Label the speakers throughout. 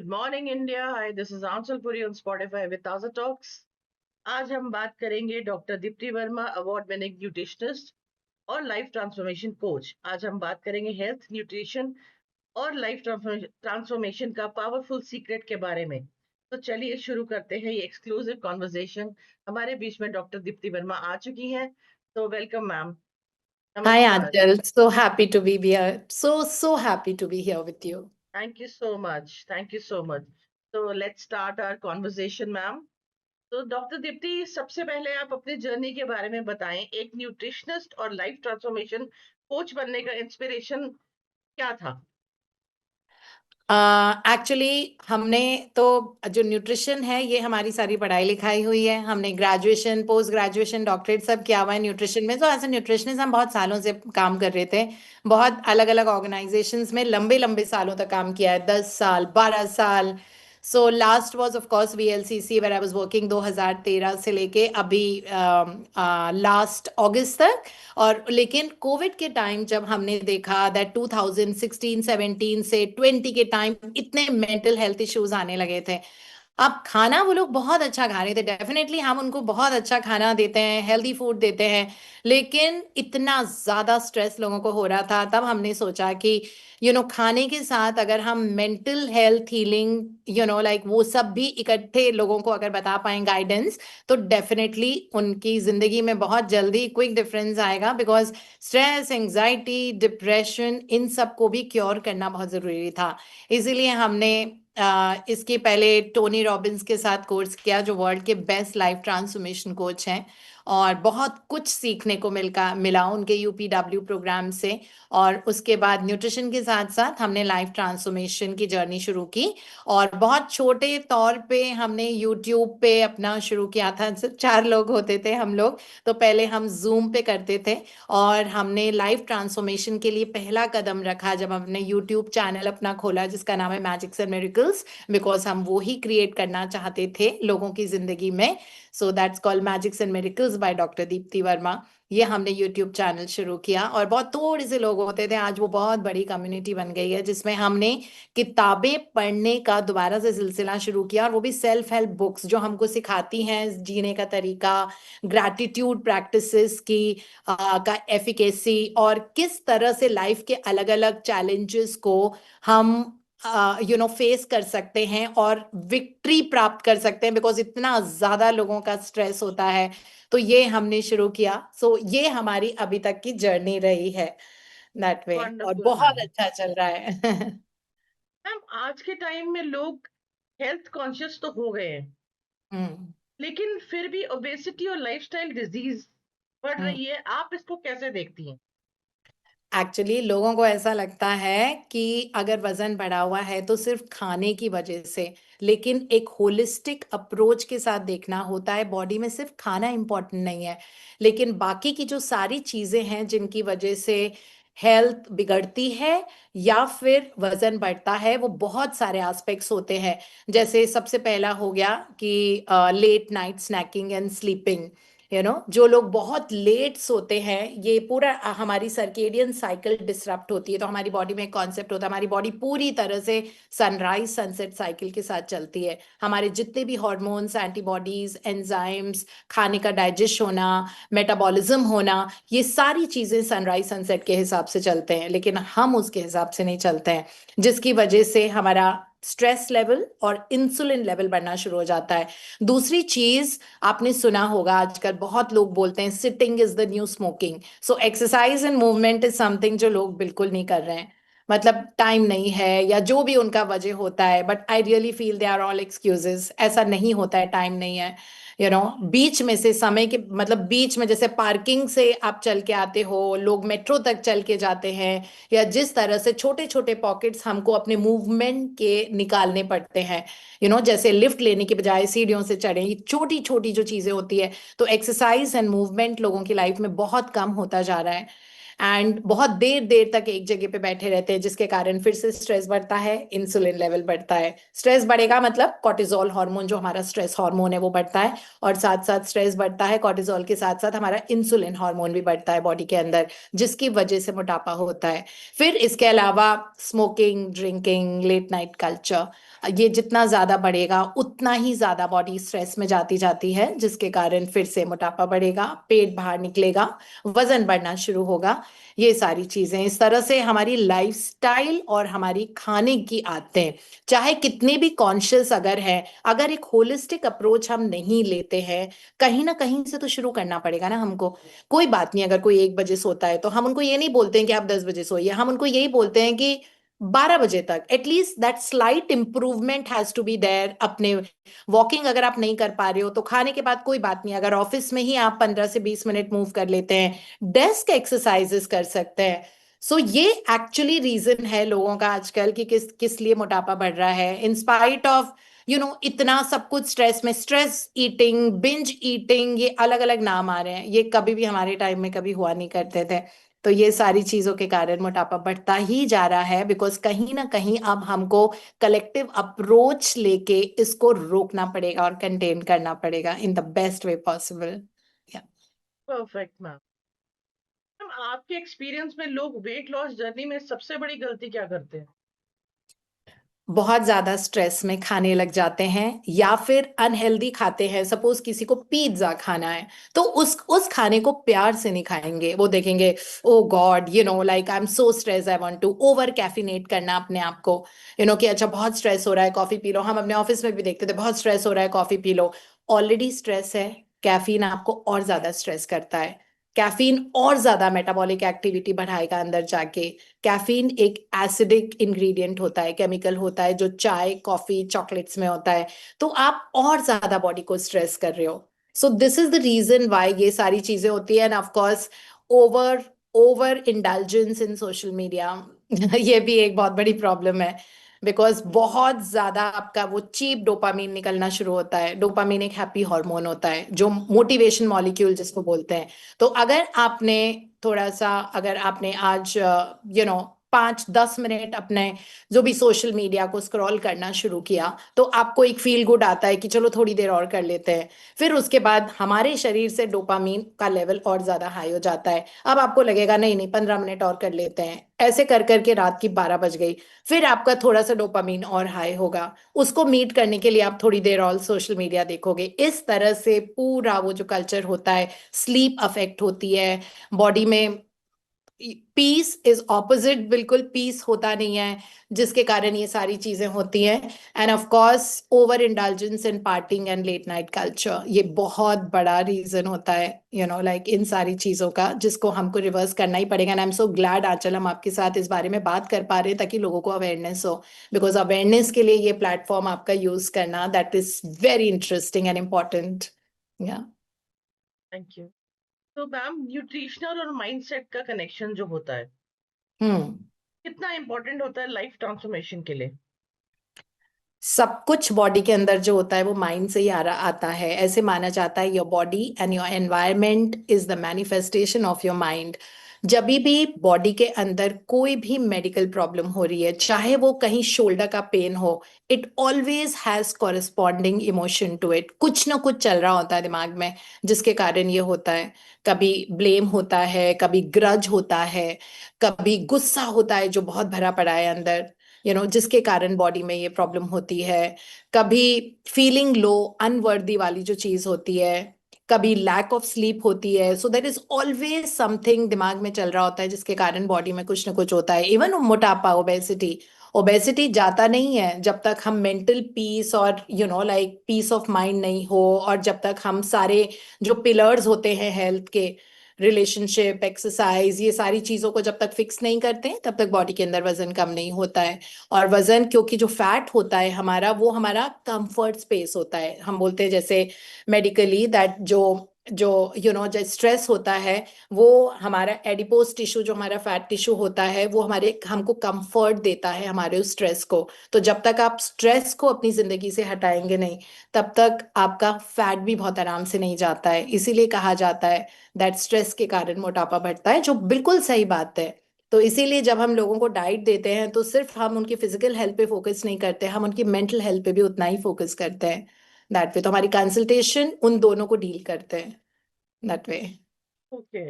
Speaker 1: Good morning India. Hi, this is Aanchal Puri on Spotify with Taaza Talks. आज हम बात करेंगे doctor Deepti Verma, award winning nutritionist और लाइफ ट्रांसफॉर्मेशन कोच। आज हम बात करेंगे हेल्थ, न्यूट्रिशन और लाइफ ट्रांसफॉर्मेशन का पावरफुल सीक्रेट के बारे में। तो चलिए शुरू करते हैं ये एक्सक्लूसिव कॉन्वर्सेशन। हमारे बीच में डॉक्टर दीप्ति वर्मा आ चुकी हैं, तो वेलकम मैम।
Speaker 2: Hi,
Speaker 1: नमस्कार।
Speaker 2: Angel. So happy to be here. So happy to be here with you.
Speaker 1: Thank you so much, thank you so much. तो let's start our conversation ma'am. तो doctor Deepti, सबसे पहले आप अपनी जर्नी के बारे में बताएं। एक न्यूट्रिशनिस्ट और लाइफ ट्रांसफॉर्मेशन कोच बनने का इंस्पिरेशन क्या था?
Speaker 2: एक्चुअली हमने तो जो न्यूट्रिशन है ये हमारी सारी पढ़ाई लिखाई हुई है। हमने ग्रेजुएशन, पोस्ट ग्रेजुएशन, डॉक्टरेट सब किया हुआ है न्यूट्रिशन में। तो एज ए न्यूट्रिशनिस्ट हम बहुत सालों से काम कर रहे थे। बहुत अलग अलग ऑर्गेनाइजेशंस में लंबे लंबे सालों तक काम किया है, 10 साल, 12 साल। So last was of course VLCC where I was working 2013 से लेके अभी लास्ट अगस्त तक। और लेकिन कोविड के टाइम जब हमने देखा दैट 2016-17 से 20 के टाइम इतने मेंटल हेल्थ इश्यूज आने लगे थे। अब खाना वो लोग बहुत अच्छा खा रहे थे, डेफिनेटली हम उनको बहुत अच्छा खाना देते हैं, हेल्दी फूड देते हैं, लेकिन इतना ज्यादा स्ट्रेस लोगों को हो रहा था। तब हमने सोचा कि खाने के साथ अगर हम मेंटल हेल्थ हीलिंग लाइक वो सब भी इकट्ठे लोगों को अगर बता पाए गाइडेंस, तो डेफिनेटली उनकी जिंदगी में बहुत जल्दी क्विक डिफरेंस आएगा। बिकॉज स्ट्रेस, एंजाइटी, डिप्रेशन, इन सब को भी क्योर करना बहुत जरूरी था। इसीलिए हमने इसके पहले टोनी रॉबिन्स के साथ कोर्स किया, जो वर्ल्ड के बेस्ट लाइफ ट्रांसफॉर्मेशन कोच हैं। और बहुत कुछ सीखने को मिला उनके यूपीडब्ल्यू प्रोग्राम से। और उसके बाद न्यूट्रिशन के साथ साथ हमने लाइफ ट्रांसफॉर्मेशन की जर्नी शुरू की। और बहुत छोटे तौर पे हमने यूट्यूब पे अपना शुरू किया था। सिर्फ 4 लोग होते थे हम लोग। तो पहले हम जूम पे करते थे। और हमने लाइफ ट्रांसफॉर्मेशन के लिए पहला कदम रखा जब हमने यूट्यूब चैनल अपना खोला, जिसका नाम है मैजिक्स एंड मिरेकल्स। बिकॉज हम वो ही क्रिएट करना चाहते थे लोगों की जिंदगी में। So that's called magics and miracles by doctor Deepti Verma. ये हमने यूट्यूब चैनल शुरू किया और बहुत थोड़े से लोग होते थे, आज वो बहुत बड़ी कम्युनिटी बन गई है, जिसमें हमने किताबें पढ़ने का दोबारा से सिलसिला शुरू किया। और वो भी सेल्फ हेल्प बुक्स जो हमको सिखाती हैं जीने का तरीका, ग्रैटिट्यूड प्रैक्टिसेस की का एफिकेसी, और किस तरह से लाइफ के अलग अलग चैलेंजेस को हम फेस कर सकते हैं और विक्ट्री प्राप्त कर सकते हैं। बिकॉज इतना ज्यादा लोगों का स्ट्रेस होता है। तो ये हमने शुरू किया। सो ये हमारी अभी तक की जर्नी रही है दैट वे, और
Speaker 1: वंडरफुल
Speaker 2: बहुत
Speaker 1: मैम।
Speaker 2: अच्छा चल रहा है।
Speaker 1: मैम, आज के टाइम में लोग हेल्थ कॉन्शियस तो हो गए हैं,
Speaker 2: हम्म।
Speaker 1: लेकिन फिर भी ओबेसिटी और लाइफस्टाइल डिजीज बढ़
Speaker 2: हम्म।
Speaker 1: रही है। आप इसको कैसे देखती हैं?
Speaker 2: एक्चुअली लोगों को ऐसा लगता है कि अगर वजन बढ़ा हुआ है तो सिर्फ खाने की वजह से, लेकिन एक होलिस्टिक अप्रोच के साथ देखना होता है। बॉडी में सिर्फ खाना इंपॉर्टेंट नहीं है, लेकिन बाकी की जो सारी चीजें हैं जिनकी वजह से हेल्थ बिगड़ती है या फिर वजन बढ़ता है, वो बहुत सारे एस्पेक्ट्स होते हैं। जैसे सबसे पहला हो गया कि late night snacking and sleeping. जो लोग बहुत लेट सोते हैं, ये पूरा हमारी सर्केडियन साइकिल डिसरप्ट होती है। तो हमारी बॉडी में एक कॉन्सेप्ट होता है, हमारी बॉडी पूरी तरह से सनराइज सनसेट साइकिल के साथ चलती है। हमारे जितने भी हार्मोन्स, एंटीबॉडीज, एंजाइम्स, खाने का डाइजेस्ट होना, मेटाबॉलिज्म होना, ये सारी चीजें सनराइज सनसेट के हिसाब से चलते हैं, लेकिन हम उसके हिसाब से नहीं चलते हैं। जिसकी वजह से हमारा स्ट्रेस लेवल और इंसुलिन लेवल बढ़ना शुरू हो जाता है। दूसरी चीज, आपने सुना होगा आजकल बहुत लोग बोलते हैं sitting is the new smoking. So exercise and movement is something जो लोग बिल्कुल नहीं कर रहे हैं। मतलब टाइम नहीं है या जो भी उनका वजह होता है, but I really feel they are all excuses. ऐसा नहीं होता है, टाइम नहीं है। बीच में से समय के मतलब बीच में, जैसे पार्किंग से आप चल के आते हो, लोग मेट्रो तक चल के जाते हैं, या जिस तरह से छोटे छोटे पॉकेट्स हमको अपने मूवमेंट के निकालने पड़ते हैं। जैसे लिफ्ट लेने के बजाय सीढ़ियों से चढ़े, ये छोटी छोटी जो चीजें होती है। तो एक्सरसाइज एंड मूवमेंट लोगों की लाइफ में बहुत कम होता जा रहा है। एंड बहुत देर देर तक एक जगह पे बैठे रहते हैं, जिसके कारण फिर से स्ट्रेस बढ़ता है, इंसुलिन लेवल बढ़ता है। स्ट्रेस बढ़ेगा मतलब कोर्टिसोल हार्मोन जो हमारा स्ट्रेस हार्मोन है वो बढ़ता है, और साथ साथ स्ट्रेस बढ़ता है, कोर्टिसोल के साथ साथ हमारा इंसुलिन हार्मोन भी बढ़ता है बॉडी के अंदर, जिसकी वजह से मोटापा होता है। फिर इसके अलावा smoking, drinking, late night culture, ये जितना ज्यादा बढ़ेगा उतना ही ज्यादा बॉडी स्ट्रेस में जाती जाती है, जिसके कारण फिर से मोटापा बढ़ेगा, पेट बाहर निकलेगा, वजन बढ़ना शुरू होगा। ये सारी चीजें, इस तरह से हमारी लाइफस्टाइल और हमारी खाने की आदतें, चाहे कितने भी कॉन्शियस अगर है, अगर एक होलिस्टिक अप्रोच हम नहीं लेते हैं, कहीं ना कहीं से तो शुरू करना पड़ेगा ना हमको। कोई बात नहीं, अगर कोई 1 बजे सोता है तो हम उनको ये नहीं बोलते हैं कि आप 10 बजे सोइए, हम उनको यही बोलते हैं कि 12 बजे तक at least that slight improvement has to be there. अपने वॉकिंग अगर आप नहीं कर पा रहे हो तो खाने के बाद कोई बात नहीं, अगर ऑफिस में ही आप 15 से 20 मिनट मूव कर लेते हैं, डेस्क एक्सरसाइजेस कर सकते हैं। सो ये एक्चुअली रीजन है लोगों का आजकल कि किस किस लिए मोटापा बढ़ रहा है, इन स्पाइट ऑफ इतना सब कुछ स्ट्रेस में। स्ट्रेस ईटिंग, बिंज ईटिंग, ये अलग अलग नाम आ रहे हैं, ये कभी भी हमारे टाइम में कभी हुआ नहीं करते थे। तो ये सारी चीजों के कारण मोटापा बढ़ता ही जा रहा है, बिकॉज कहीं ना कहीं अब हमको कलेक्टिव अप्रोच लेके इसको रोकना पड़ेगा और कंटेन करना पड़ेगा in the best way possible.
Speaker 1: Perfect ma'am. Ma'am, आपके एक्सपीरियंस में लोग वेट लॉस जर्नी में सबसे बड़ी गलती क्या करते हैं?
Speaker 2: बहुत ज्यादा स्ट्रेस में खाने लग जाते हैं, या फिर अनहेल्दी खाते हैं। सपोज किसी को पिज्जा खाना है, तो उस खाने को प्यार से नहीं खाएंगे, वो देखेंगे oh God, like I am so stress, I want to over caffeinate करना अपने आप को। कि अच्छा बहुत स्ट्रेस हो रहा है, कॉफी पी लो। हम अपने ऑफिस में भी देखते थे, बहुत स्ट्रेस हो रहा है, coffee P low. Already stress है, कैफीन आपको और ज्यादा स्ट्रेस करता है। कैफीन और ज्यादा मेटाबॉलिक एक्टिविटी बढ़ाएगा अंदर जाके। कैफीन एक एसिडिक इंग्रेडिएंट होता है, केमिकल होता है, जो चाय, कॉफी, चॉकलेट्स में होता है। तो आप और ज्यादा बॉडी को स्ट्रेस कर रहे हो। So this is the reason why ये सारी चीजें होती है। And of course over over indulgence in social media ये भी एक बहुत बड़ी प्रॉब्लम है, बिकॉज बहुत ज्यादा आपका वो चीप डोपामीन निकलना शुरू होता है। डोपामीन एक हैप्पी हार्मोन होता है, जो मोटिवेशन मॉलिक्यूल जिसको बोलते हैं। तो अगर आपने आज 5-10 मिनट अपने जो भी सोशल मीडिया को स्क्रॉल करना शुरू किया, तो आपको एक फील गुड आता है कि चलो थोड़ी देर और कर लेते हैं। फिर उसके बाद हमारे शरीर से डोपामीन का लेवल और ज्यादा हाई हो जाता है। अब आपको लगेगा नहीं नहीं, 15 मिनट और कर लेते हैं। ऐसे कर करके रात की 12 बज गई, फिर आपका थोड़ा सा डोपामीन और हाई होगा। उसको मीट करने के लिए आप थोड़ी देर और सोशल मीडिया देखोगे। इस तरह से पूरा वो जो कल्चर होता है, स्लीप अफेक्ट होती है बॉडी में। पीस इज ऑपोजिट, बिल्कुल पीस होता नहीं है, जिसके कारण ये सारी चीजें होती हैं। And of course over indulgence in partying and late night culture, ये बहुत बड़ा रीजन होता है, लाइक इन सारी चीजों का, जिसको हमको रिवर्स करना ही पड़ेगा। And I am so glad Aanchal हम आपके साथ इस बारे में बात कर पा रहे हैं, ताकि लोगों को अवेयरनेस हो। बिकॉज अवेयरनेस के लिए ये प्लेटफॉर्म आपका यूज करना, that is very interesting and important. या
Speaker 1: थैंक यू। तो मैम, न्यूट्रिशनल और माइंडसेट का कनेक्शन जो होता है,
Speaker 2: हम्म
Speaker 1: कितना इंपॉर्टेंट होता है लाइफ ट्रांसफॉर्मेशन के लिए?
Speaker 2: सब कुछ बॉडी के अंदर जो होता है वो माइंड से ही आता है। ऐसे माना जाता है your body and your environment is the manifestation of your mind. जब भी बॉडी के अंदर कोई भी मेडिकल प्रॉब्लम हो रही है, चाहे वो कहीं शोल्डर का पेन हो, it always has corresponding emotion to it. कुछ ना कुछ चल रहा होता है दिमाग में, जिसके कारण ये होता है। कभी ब्लेम होता है, कभी ग्रज होता है, कभी गुस्सा होता है जो बहुत भरा पड़ा है अंदर, जिसके कारण बॉडी में ये प्रॉब्लम होती है। कभी फीलिंग लो, अनवर्दी वाली जो चीज होती है, कभी लैक ऑफ स्लीप होती है। सो देर इज ऑलवेज समथिंग दिमाग में चल रहा होता है, जिसके कारण बॉडी में कुछ ना कुछ होता है। इवन मोटापा, ओबेसिटी, ओबेसिटी जाता नहीं है जब तक हम मेंटल पीस और लाइक पीस ऑफ माइंड नहीं हो, और जब तक हम सारे जो पिलर्स होते हैं हेल्थ के, रिलेशनशिप, एक्सरसाइज, ये सारी चीजों को जब तक फिक्स नहीं करते हैं, तब तक बॉडी के अंदर वजन कम नहीं होता है। और वजन, क्योंकि जो फैट होता है हमारा, वो हमारा कंफर्ट स्पेस होता है। हम बोलते हैं जैसे मेडिकली दैट जो जो जो स्ट्रेस होता है, वो हमारा एडिपोज टिश्यू, जो हमारा फैट टिश्यू होता है, वो हमको कंफर्ट देता है हमारे उस स्ट्रेस को। तो जब तक आप स्ट्रेस को अपनी जिंदगी से हटाएंगे नहीं, तब तक आपका फैट भी बहुत आराम से नहीं जाता है। इसीलिए कहा जाता है दैट स्ट्रेस के कारण मोटापा बढ़ता है, जो बिल्कुल सही बात है। तो इसीलिए जब हम लोगों को डाइट देते हैं, तो सिर्फ हम उनकी फिजिकल हेल्थ पे फोकस नहीं करते, हम उनकी मेंटल हेल्थ पे भी उतना ही फोकस करते हैं। दैट वे तो हमारी कंसल्टेशन उन दोनों को डील करते हैं दैट वे।
Speaker 1: ओके।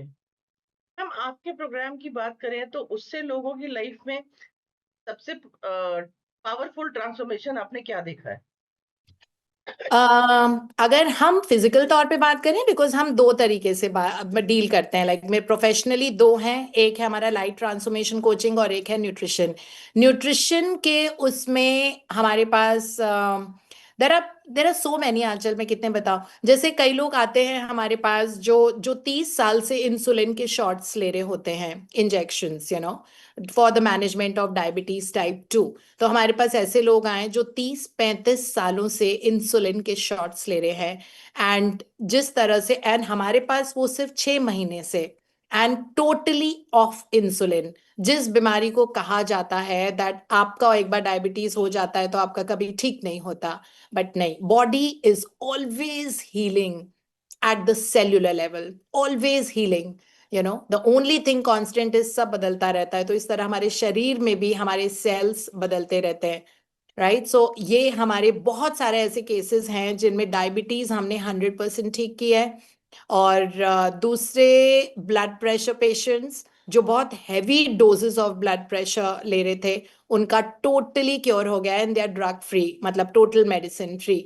Speaker 1: हम आपके प्रोग्राम की बात करें तो उससे लोगों की लाइफ में सबसे पावरफुल ट्रांसफॉर्मेशन आपने क्या देखा है?
Speaker 2: अगर हम फिजिकल तौर पे बात करें, बिकॉज हम दो तरीके से डील करते हैं, लाइक मैं प्रोफेशनली दो हैं, एक है हमारा लाइफ ट्रांसफॉर्मेशन कोचिंग और एक है न्यूट्रिशन। न्यूट्रिशन के उसमें हमारे पास देर आर सो मैनी, आंचल मैं कितने बताऊं। जैसे कई लोग आते हैं हमारे पास जो जो 30 साल से इंसुलिन के शॉट्स ले रहे होते हैं, injections, for the management of diabetes type 2। तो हमारे पास ऐसे लोग आए जो 30-35 सालों से इंसुलिन के शॉट्स ले रहे हैं, एंड जिस तरह से, एंड हमारे पास वो सिर्फ 6 महीने से, एंड टोटली ऑफ इंसुलिन। जिस बीमारी को कहा जाता है दैट आपका एक बार डायबिटीज हो जाता है तो आपका कभी ठीक नहीं होता, बट नहीं, body is always healing at the cellular level, always healing. The only thing constant is सब बदलता रहता है। तो इस तरह हमारे शरीर में भी हमारे सेल्स बदलते रहते हैं, राइट। सो ये हमारे बहुत सारे ऐसे केसेस हैं जिनमें डायबिटीज हमने 100% ठीक किया है। और दूसरे ब्लड प्रेशर पेशेंट्स जो बहुत heavy doses of blood pressure ले रहे थे, उनका टोटली क्योर हो गया है, and they are drug free, मतलब टोटल मेडिसिन फ्री।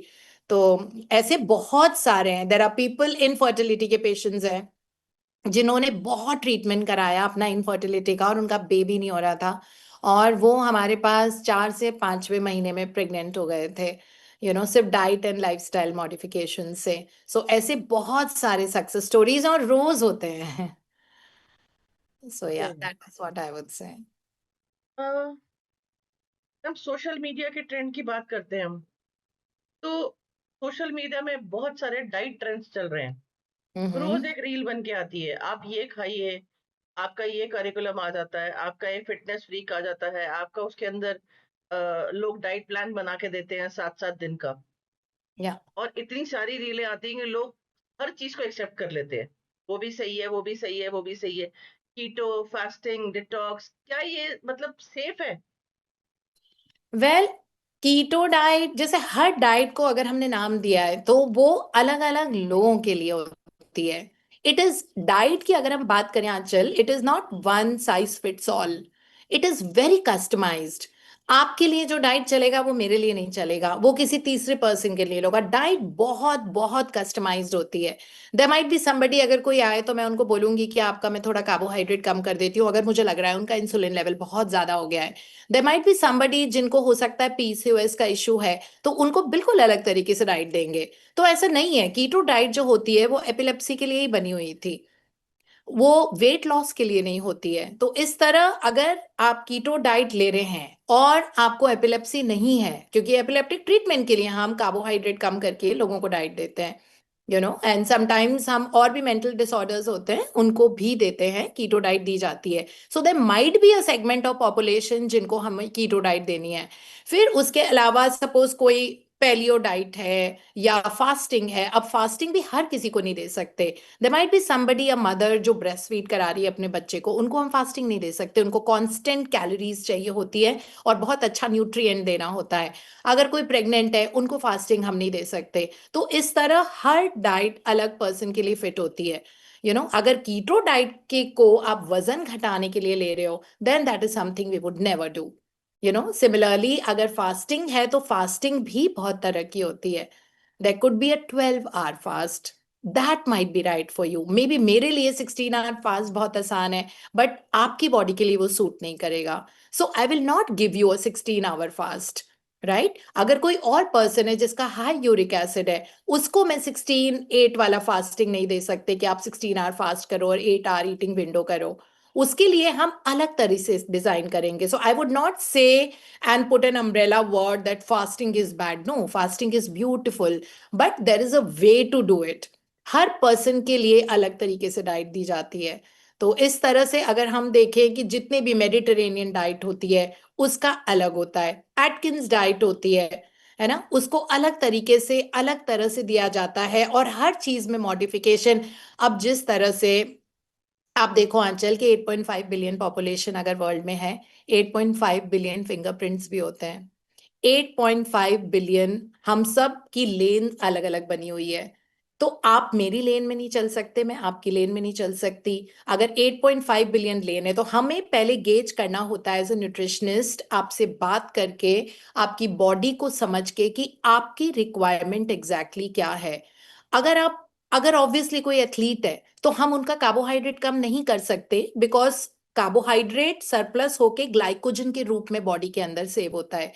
Speaker 2: तो ऐसे बहुत सारे हैं। देर आर पीपल, इनफर्टिलिटी के पेशेंट्स हैं जिन्होंने बहुत ट्रीटमेंट कराया अपना इनफर्टिलिटी का, और उनका बेबी नहीं हो रहा था, और वो हमारे पास 4 से 5वें महीने में प्रेग्नेंट हो गए थे, सिर्फ डाइट एंड लाइफस्टाइल मॉडिफिकेशन से। सो ऐसे बहुत सारे सक्सेस स्टोरीज और रोज होते हैं। So yeah
Speaker 1: Okay.
Speaker 2: That is what I would say.
Speaker 1: अ, हम सोशल मीडिया के ट्रेंड की बात करते हैं हम, तो सोशल मीडिया में बहुत सारे डाइट ट्रेंड्स चल रहे हैं। रोज
Speaker 2: हम्म।
Speaker 1: एक रील बन के आती है, आप ये खाइए, आपका ये करिकुलम आ जाता है, आपका एक फिटनेस वीक आ जाता है, आपका उसके अंदर लोग डाइट प्लान बना के देते हैं 7-7 दिन का।
Speaker 2: या
Speaker 1: और इतनी सारी रीलें आती हैं कि लोग हर चीज को एक्सेप्ट कर लेते हैं। वो भी सही है, वो भी सही है, वो भी सही है। कीटो, फास्टिंग, डिटॉक्स, क्या ये मतलब सेफ है?
Speaker 2: वेल, कीटो डाइट, जैसे हर डाइट को अगर हमने नाम दिया है तो वो अलग अलग लोगों के लिए होती है। इट इज डाइट की अगर हम बात करें Aanchal, it is not one size fits all, it is very customized. आपके लिए जो डाइट चलेगा वो मेरे लिए नहीं चलेगा, वो किसी तीसरे पर्सन के लिए होगा। डाइट बहुत बहुत कस्टमाइज्ड होती है। देयर माइट बी समबडी, अगर कोई आए तो मैं उनको बोलूंगी कि आपका मैं थोड़ा कार्बोहाइड्रेट कम कर देती हूँ, अगर मुझे लग रहा है उनका इंसुलिन लेवल बहुत ज्यादा हो गया है। देयर माइट बी समबडी जिनको हो सकता है पीसीओएस का इशू है, तो उनको बिल्कुल अलग तरीके से डाइट देंगे। तो ऐसा नहीं है। कीटो डाइट जो होती है वो एपिलेप्सी के लिए ही बनी हुई थी, वो वेट लॉस के लिए नहीं होती है। तो इस तरह अगर आप कीटो डाइट ले रहे हैं और आपको एपिलेप्सी नहीं है, क्योंकि एपिलेप्टिक ट्रीटमेंट के लिए हम कार्बोहाइड्रेट कम करके लोगों को डाइट देते हैं, एंड समटाइम्स हम और भी मेंटल डिसऑर्डर्स होते हैं उनको भी देते हैं, कीटो डाइट दी जाती है। So there might be a segment of population जिनको हमें कीटो डाइट देनी है। फिर उसके अलावा सपोज कोई पैलियो डाइट है या फास्टिंग है, अब फास्टिंग भी हर किसी को नहीं दे सकते। There might be somebody, a mother जो ब्रेस्ट फीड करा रही है अपने बच्चे को, उनको हम फास्टिंग नहीं दे सकते, उनको कांस्टेंट कैलोरीज चाहिए होती है और बहुत अच्छा न्यूट्रिएंट देना होता है। अगर कोई प्रेग्नेंट है, उनको फास्टिंग हम नहीं दे सकते। तो इस तरह हर डाइट अलग पर्सन के लिए फिट होती है। अगर कीटो डाइट के को आप वजन घटाने के लिए ले रहे हो, then that is something we would never do. Similarly अगर फास्टिंग है तो फास्टिंग भी बहुत तरह की होती है। There could be a 12 hour fast, that might be right for you. Maybe मेरे लिए 16 आवर फास्ट बहुत आसान है, बट आपकी बॉडी के लिए वो सूट नहीं करेगा। So I will not give you a 16 hour fast, right. अगर कोई और पर्सन है जिसका हाई यूरिक एसिड है, उसको मैं 16-8 वाला फास्टिंग नहीं दे सकते कि आप 16 आवर फास्ट करो और 8 आवर ईटिंग विंडो करो। उसके लिए हम अलग तरह से डिजाइन करेंगे। So I would not say and put an umbrella word that fasting is bad. No, fasting is beautiful, but there is a way to do it. हर पर्सन के लिए अलग तरीके से डाइट दी जाती है। तो इस तरह से अगर हम देखें कि जितने भी मेडिटेरेनियन डाइट होती है उसका अलग होता है, एटकिंस डाइट होती है ना, उसको अलग तरीके से अलग तरह से दिया जाता है, और हर चीज में मॉडिफिकेशन। अब जिस तरह से आप देखो आंचल के 8.5 बिलियन पॉपुलेशन अगर वर्ल्ड में है, 8.5 बिलियन फिंगरप्रिंट्स भी होते हैं। 8.5 बिलियन, हम सब की लेन अलग अलग बनी हुई है। तो आप मेरी लेन में नहीं चल सकते, मैं आपकी लेन में नहीं चल सकती। अगर 8.5 बिलियन लेन है तो हमें पहले गेज करना होता है एज ए न्यूट्रिशनिस्ट, आपसे बात करके, आपकी बॉडी को समझ के कि आपकी रिक्वायरमेंट एग्जैक्टली क्या है। अगर आप, अगर ऑब्वियसली कोई एथलीट है तो हम उनका कार्बोहाइड्रेट कम नहीं कर सकते, बिकॉज कार्बोहाइड्रेट सरप्लस होके ग्लाइकोजन के रूप में बॉडी के अंदर सेव होता है।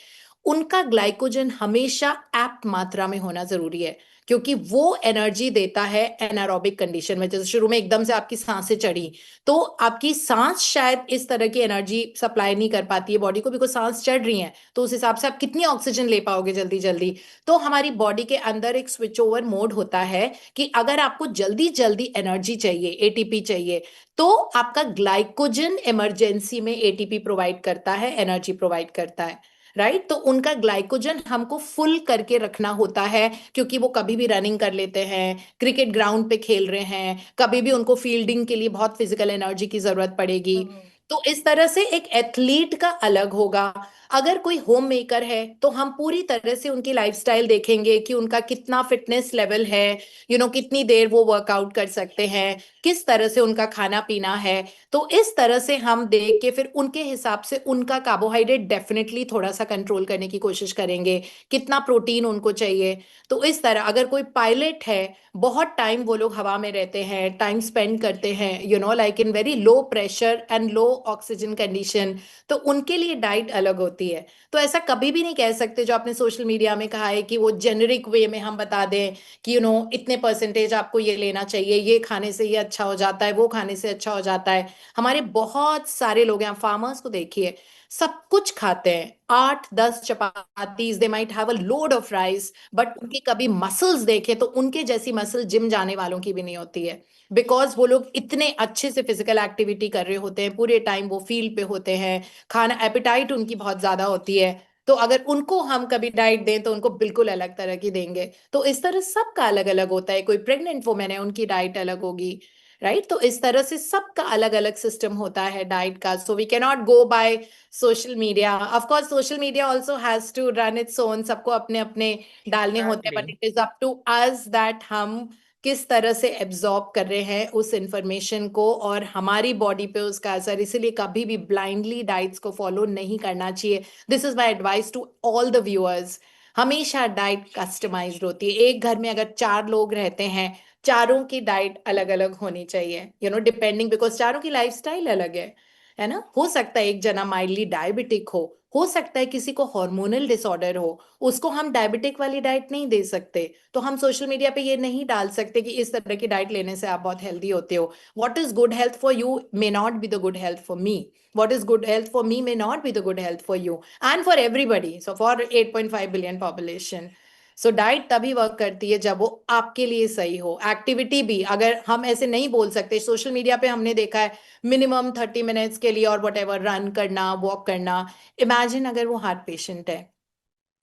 Speaker 2: उनका ग्लाइकोजन हमेशा एप्ट मात्रा में होना जरूरी है, क्योंकि वो एनर्जी देता है एनारोबिक कंडीशन में। जैसे शुरू में एकदम से आपकी सांसें चढ़ी, तो आपकी सांस शायद इस तरह की एनर्जी सप्लाई नहीं कर पाती है बॉडी को, बिकॉज सांस चढ़ रही है, तो उस हिसाब से आप कितनी ऑक्सीजन ले पाओगे जल्दी जल्दी। तो हमारी बॉडी के अंदर एक स्विच ओवर मोड होता है कि अगर आपको जल्दी जल्दी एनर्जी चाहिए, एटीपी चाहिए, तो आपका ग्लाइकोजन इमरजेंसी में एटीपी प्रोवाइड करता है, एनर्जी प्रोवाइड करता है। राइट, तो उनका ग्लाइकोजन हमको फुल करके रखना होता है, क्योंकि वो कभी भी रनिंग कर लेते हैं, क्रिकेट ग्राउंड पे खेल रहे हैं, कभी भी उनको फील्डिंग के लिए बहुत फिजिकल एनर्जी की जरूरत पड़ेगी।
Speaker 1: हम्म।
Speaker 2: तो इस तरह से एक एथलीट का अलग होगा। अगर कोई होम मेकर है तो हम पूरी तरह से उनकी लाइफस्टाइल देखेंगे कि उनका कितना फिटनेस लेवल है, कितनी देर वो वर्कआउट कर सकते हैं, किस तरह से उनका खाना पीना है। तो इस तरह से हम देख के फिर उनके हिसाब से उनका कार्बोहाइड्रेट डेफिनेटली थोड़ा सा कंट्रोल करने की कोशिश करेंगे, कितना प्रोटीन उनको चाहिए। तो इस तरह अगर कोई पायलट है, बहुत टाइम वो लोग हवा में रहते हैं, टाइम स्पेंड करते हैं, like in very low pressure and low oxygen condition, तो उनके लिए डाइट अलग होती है। तो ऐसा कभी भी नहीं कह सकते जो आपने सोशल मीडिया में कहा है कि वो जेनरिक वे में हम बता दें कि इतने परसेंटेज आपको ये लेना चाहिए, ये खाने से ये अच्छा हो जाता है, वो खाने से अच्छा हो जाता है। हमारे बहुत सारे लोग हैं, फार्मर्स को देखिए, सब कुछ खाते हैं, 8-10 chapatis, they might have a load of rice, but उनकी कभी मसल्स देखे तो उनके जैसी मसल जिम जाने वालों की भी नहीं होती है, बिकॉज वो लोग इतने अच्छे से फिजिकल एक्टिविटी कर रहे होते हैं, पूरे टाइम वो फील्ड पे होते हैं, खाना एपिटाइट उनकी बहुत ज्यादा होती है। तो अगर उनको हम कभी डाइट दें तो उनको बिल्कुल अलग तरह की देंगे। तो इस तरह सबका अलग अलग होता है, कोई प्रेग्नेंट वुमेन है उनकी डाइट अलग होगी। राइट, तो इस तरह से सबका अलग अलग सिस्टम होता है डाइट का। So we can not go by social media. Of course social media also has to run its own, सबको अपने अपने डालने होते हैं,
Speaker 1: exactly.
Speaker 2: But it is up to us that हम किस तरह से एब्जॉर्ब कर रहे हैं उस इंफॉर्मेशन को, और हमारी बॉडी पे उसका असर। इसीलिए कभी भी ब्लाइंडली डाइट्स को फॉलो नहीं करना चाहिए। This is my advice to all the viewers. हमेशा डाइट कस्टमाइज्ड होती है। एक घर में अगर 4 लोग रहते हैं, चारों की डाइट अलग अलग होनी चाहिए, डिपेंडिंग, बिकॉज चारों की लाइफस्टाइल अलग है ना। हो सकता है एक जना माइल्डली डायबिटिक हो सकता है किसी को हार्मोनल डिसऑर्डर हो, उसको हम डायबिटिक वाली डाइट नहीं दे सकते। तो हम सोशल मीडिया पे ये नहीं डाल सकते कि इस तरह की डाइट लेने से आप बहुत हेल्दी होते हो। What is good health for you may not be the good health for me, what is good health for me may not be the good health for you and for everybody, so for 8.5 billion population। So diet तभी work करती है जब वो आपके लिए सही हो। Activity भी, अगर हम ऐसे नहीं बोल सकते, सोशल मीडिया पे हमने देखा है मिनिमम 30 मिनट्स के लिए और वट एवर रन करना, वॉक करना। इमेजिन अगर वो हार्ट पेशेंट है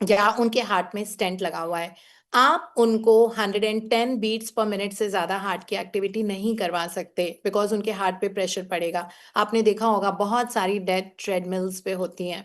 Speaker 2: या उनके हार्ट में स्टेंट लगा हुआ है, आप उनको 110 बीट्स पर मिनट से ज्यादा हार्ट की एक्टिविटी नहीं करवा सकते, बिकॉज उनके हार्ट पे प्रेशर पड़ेगा। आपने देखा होगा बहुत सारी डेथ ट्रेडमिल्स पे होती हैं,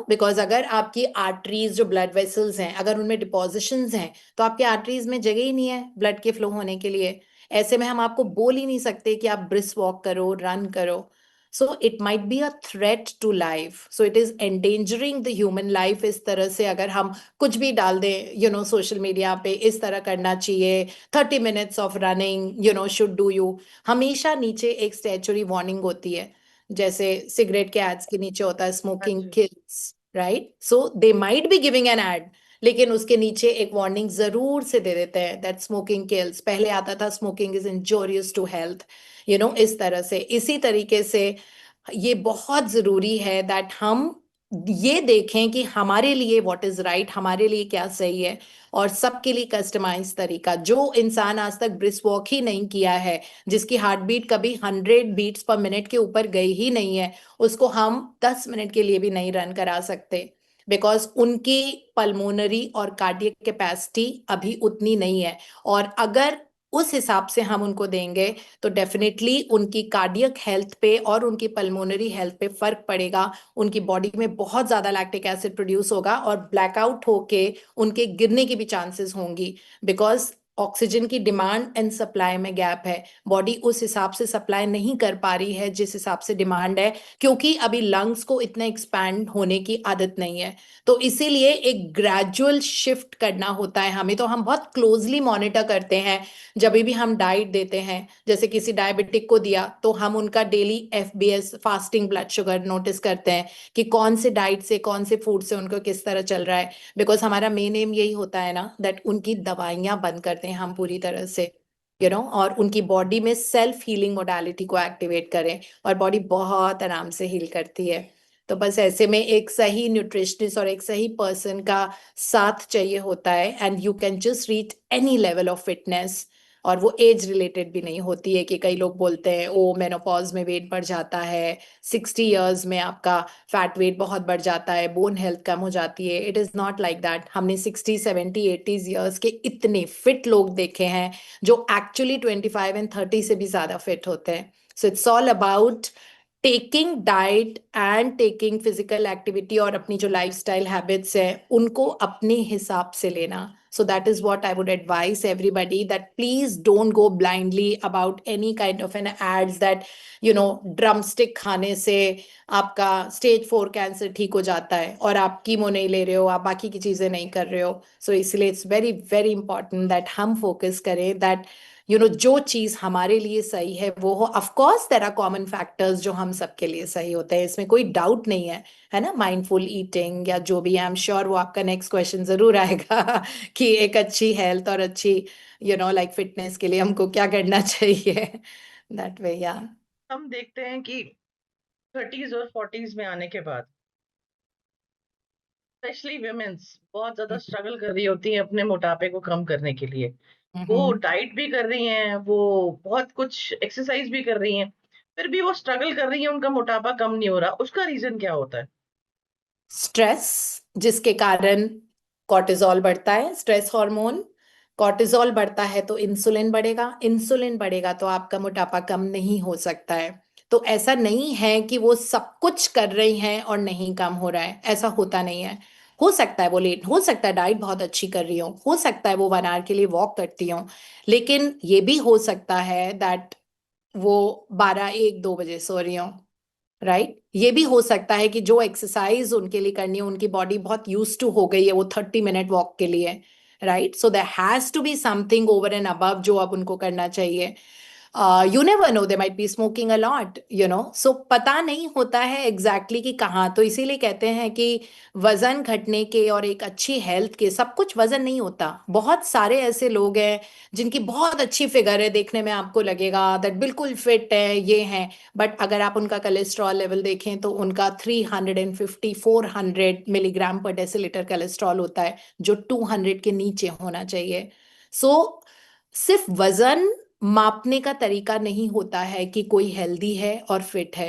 Speaker 2: बिकॉज अगर आपकी आर्टरीज, जो ब्लड वेसल्स हैं, अगर उनमें डिपॉजिशंस हैं, तो आपके आर्टरीज में जगह ही नहीं है ब्लड के फ्लो होने के लिए। ऐसे में हम आपको बोल ही नहीं सकते कि आप ब्रिस्क वॉक करो, रन करो। So it might be a threat to life, so it is endangering the human life. इस तरह से अगर हम कुछ भी डाल दें, सोशल मीडिया पे, इस तरह करना चाहिए, 30 minutes of running, should do you, हमेशा नीचे एक स्टैच्यूरी वार्निंग होती है, जैसे सिगरेट के एड्स के नीचे होता है
Speaker 1: हाँ
Speaker 2: स्मोकिंग
Speaker 1: जी।
Speaker 2: Kills, right. So they might be giving an ad, लेकिन उसके नीचे एक वार्निंग जरूर से दे देते हैं दैट स्मोकिंग किल्स। पहले आता था smoking is injurious to health, इस तरह से। इसी तरीके से ये बहुत जरूरी है दैट हम ये देखें कि हमारे लिए व्हाट इज राइट, हमारे लिए क्या सही है, और सबके लिए कस्टमाइज तरीका। जो इंसान आज तक ब्रिस्क वॉक ही नहीं किया है, जिसकी हार्ट बीट कभी 100 बीट्स पर मिनट के ऊपर गई ही नहीं है, उसको हम 10 मिनट के लिए भी नहीं रन करा सकते, बिकॉज उनकी पल्मोनरी और कार्डियक कैपेसिटी अभी उतनी नहीं है। और अगर उस हिसाब से हम उनको देंगे तो डेफिनेटली उनकी कार्डियक हेल्थ पे और उनकी पल्मोनरी हेल्थ पे फर्क पड़ेगा। उनकी बॉडी में बहुत ज्यादा लैक्टिक एसिड प्रोड्यूस होगा और ब्लैकआउट होके उनके गिरने की भी चांसेस होंगी, बिकॉज ऑक्सीजन की डिमांड एंड सप्लाई में गैप है। बॉडी उस हिसाब से सप्लाई नहीं कर पा रही है जिस हिसाब से डिमांड है, क्योंकि अभी लंग्स को इतना एक्सपैंड होने की आदत नहीं है। तो इसीलिए एक ग्रेजुअल शिफ्ट करना होता है हमें। तो हम बहुत क्लोजली मॉनिटर करते हैं जब भी हम डाइट देते हैं। जैसे किसी डायबिटिक को दिया तो हम उनका daily FBS, fasting blood sugar, notice करते हैं कि कौन से डाइट से, कौन से फूड से उनको किस तरह चल रहा है। बिकॉज हमारा मेन एम यही होता है ना, दैट उनकी दवाइयां बंद करते हैं हम पूरी तरह से, और उनकी बॉडी में सेल्फ हीलिंग मोडालिटी को एक्टिवेट करें, और बॉडी बहुत आराम से हील करती है। तो बस ऐसे में एक सही न्यूट्रिशनिस्ट और एक सही पर्सन का साथ चाहिए होता है, and you can just reach any level of fitness. और वो एज रिलेटेड भी नहीं होती है कि कई लोग बोलते हैं ओ मेनोपॉज में वेट बढ़ जाता है, 60 इयर्स में आपका फैट वेट बहुत बढ़ जाता है, बोन हेल्थ कम हो जाती है। It is not like that. हमने 60, 70, 80 इयर्स के इतने फिट लोग देखे हैं जो एक्चुअली 25 एंड 30 से भी ज्यादा फिट होते हैं। So it's all about taking diet and taking physical activity, और अपनी जो लाइफस्टाइल हैबिट्स है उनको अपने हिसाब से लेना। So that is what I would advise everybody, that please don't go blindly about any kind of an ads that drumstick खाने से आपका स्टेज 4 कैंसर ठीक हो जाता है और आप कीमो नहीं ले रहे हो, आप बाकी की चीजें नहीं कर रहे हो। सो इसलिए it's very very important that हम फोकस करें दैट जो चीज हमारे लिए सही है वो हो। Of course there are common factors जो हम सबके लिए सही होते हैं, इसमें कोई डाउट नहीं है ना। माइंडफुल ईटिंग या जो भी, आई एम श्योर वो आपका नेक्स्ट क्वेश्चन जरूर आएगा कि एक अच्छी हेल्थ और अच्छी लाइक फिटनेस के लिए हमको क्या करना चाहिए। दैट वे या
Speaker 1: हम देखते हैं कि 30s और 40s में आने के बाद स्पेशली विमेन्स बहुत ज्यादा स्ट्रगल कर रही होती हैं अपने मोटापे को कम करने के लिए। वो डाइट भी कर रही हैं, वो बहुत कुछ एक्सरसाइज भी कर रही हैं, फिर भी वो स्ट्रगल कर रही हैं, उनका मोटापा कम नहीं हो रहा। उसका रीजन क्या होता है?
Speaker 2: स्ट्रेस, जिसके कारण कॉर्टिजोल बढ़ता है, स्ट्रेस हार्मोन। कॉर्टिजोल बढ़ता है तो इंसुलिन बढ़ेगा, इंसुलिन बढ़ेगा तो आपका मोटापा कम नहीं हो सकता है। तो ऐसा नहीं है कि वो सब कुछ कर रही हैं और नहीं कम हो रहा है, ऐसा होता नहीं है। हो सकता है वो लेट, हो सकता है डाइट बहुत अच्छी कर रही हो सकता है वो 1 आवर के लिए वॉक करती हो, लेकिन ये भी हो सकता है दैट वो 12, 1, 2 बजे सो रही हो। राइट, ये भी हो सकता है कि जो एक्सरसाइज उनके लिए करनी है, उनकी बॉडी बहुत यूज टू हो गई है वो 30 मिनट वॉक के लिए। Right, so there has to be something over and above जो अब उनको करना चाहिए। You never know, they might be smoking a lot, so पता नहीं होता है एग्जैक्टली कि कहाँ। तो इसीलिए कहते हैं कि वजन घटने के और एक अच्छी हेल्थ के, सब कुछ वजन नहीं होता। बहुत सारे ऐसे लोग हैं जिनकी बहुत अच्छी फिगर है, देखने में आपको लगेगा दैट बिल्कुल फिट है, ये है, बट अगर आप उनका कोलेस्ट्रॉल लेवल देखें तो उनका 350 400 मिलीग्राम पर डेसिलीटर कोलेस्ट्रॉल होता है, जो 200 के नीचे होना चाहिए। सो सिर्फ वजन मापने का तरीका नहीं होता है कि कोई हेल्दी है और फिट है।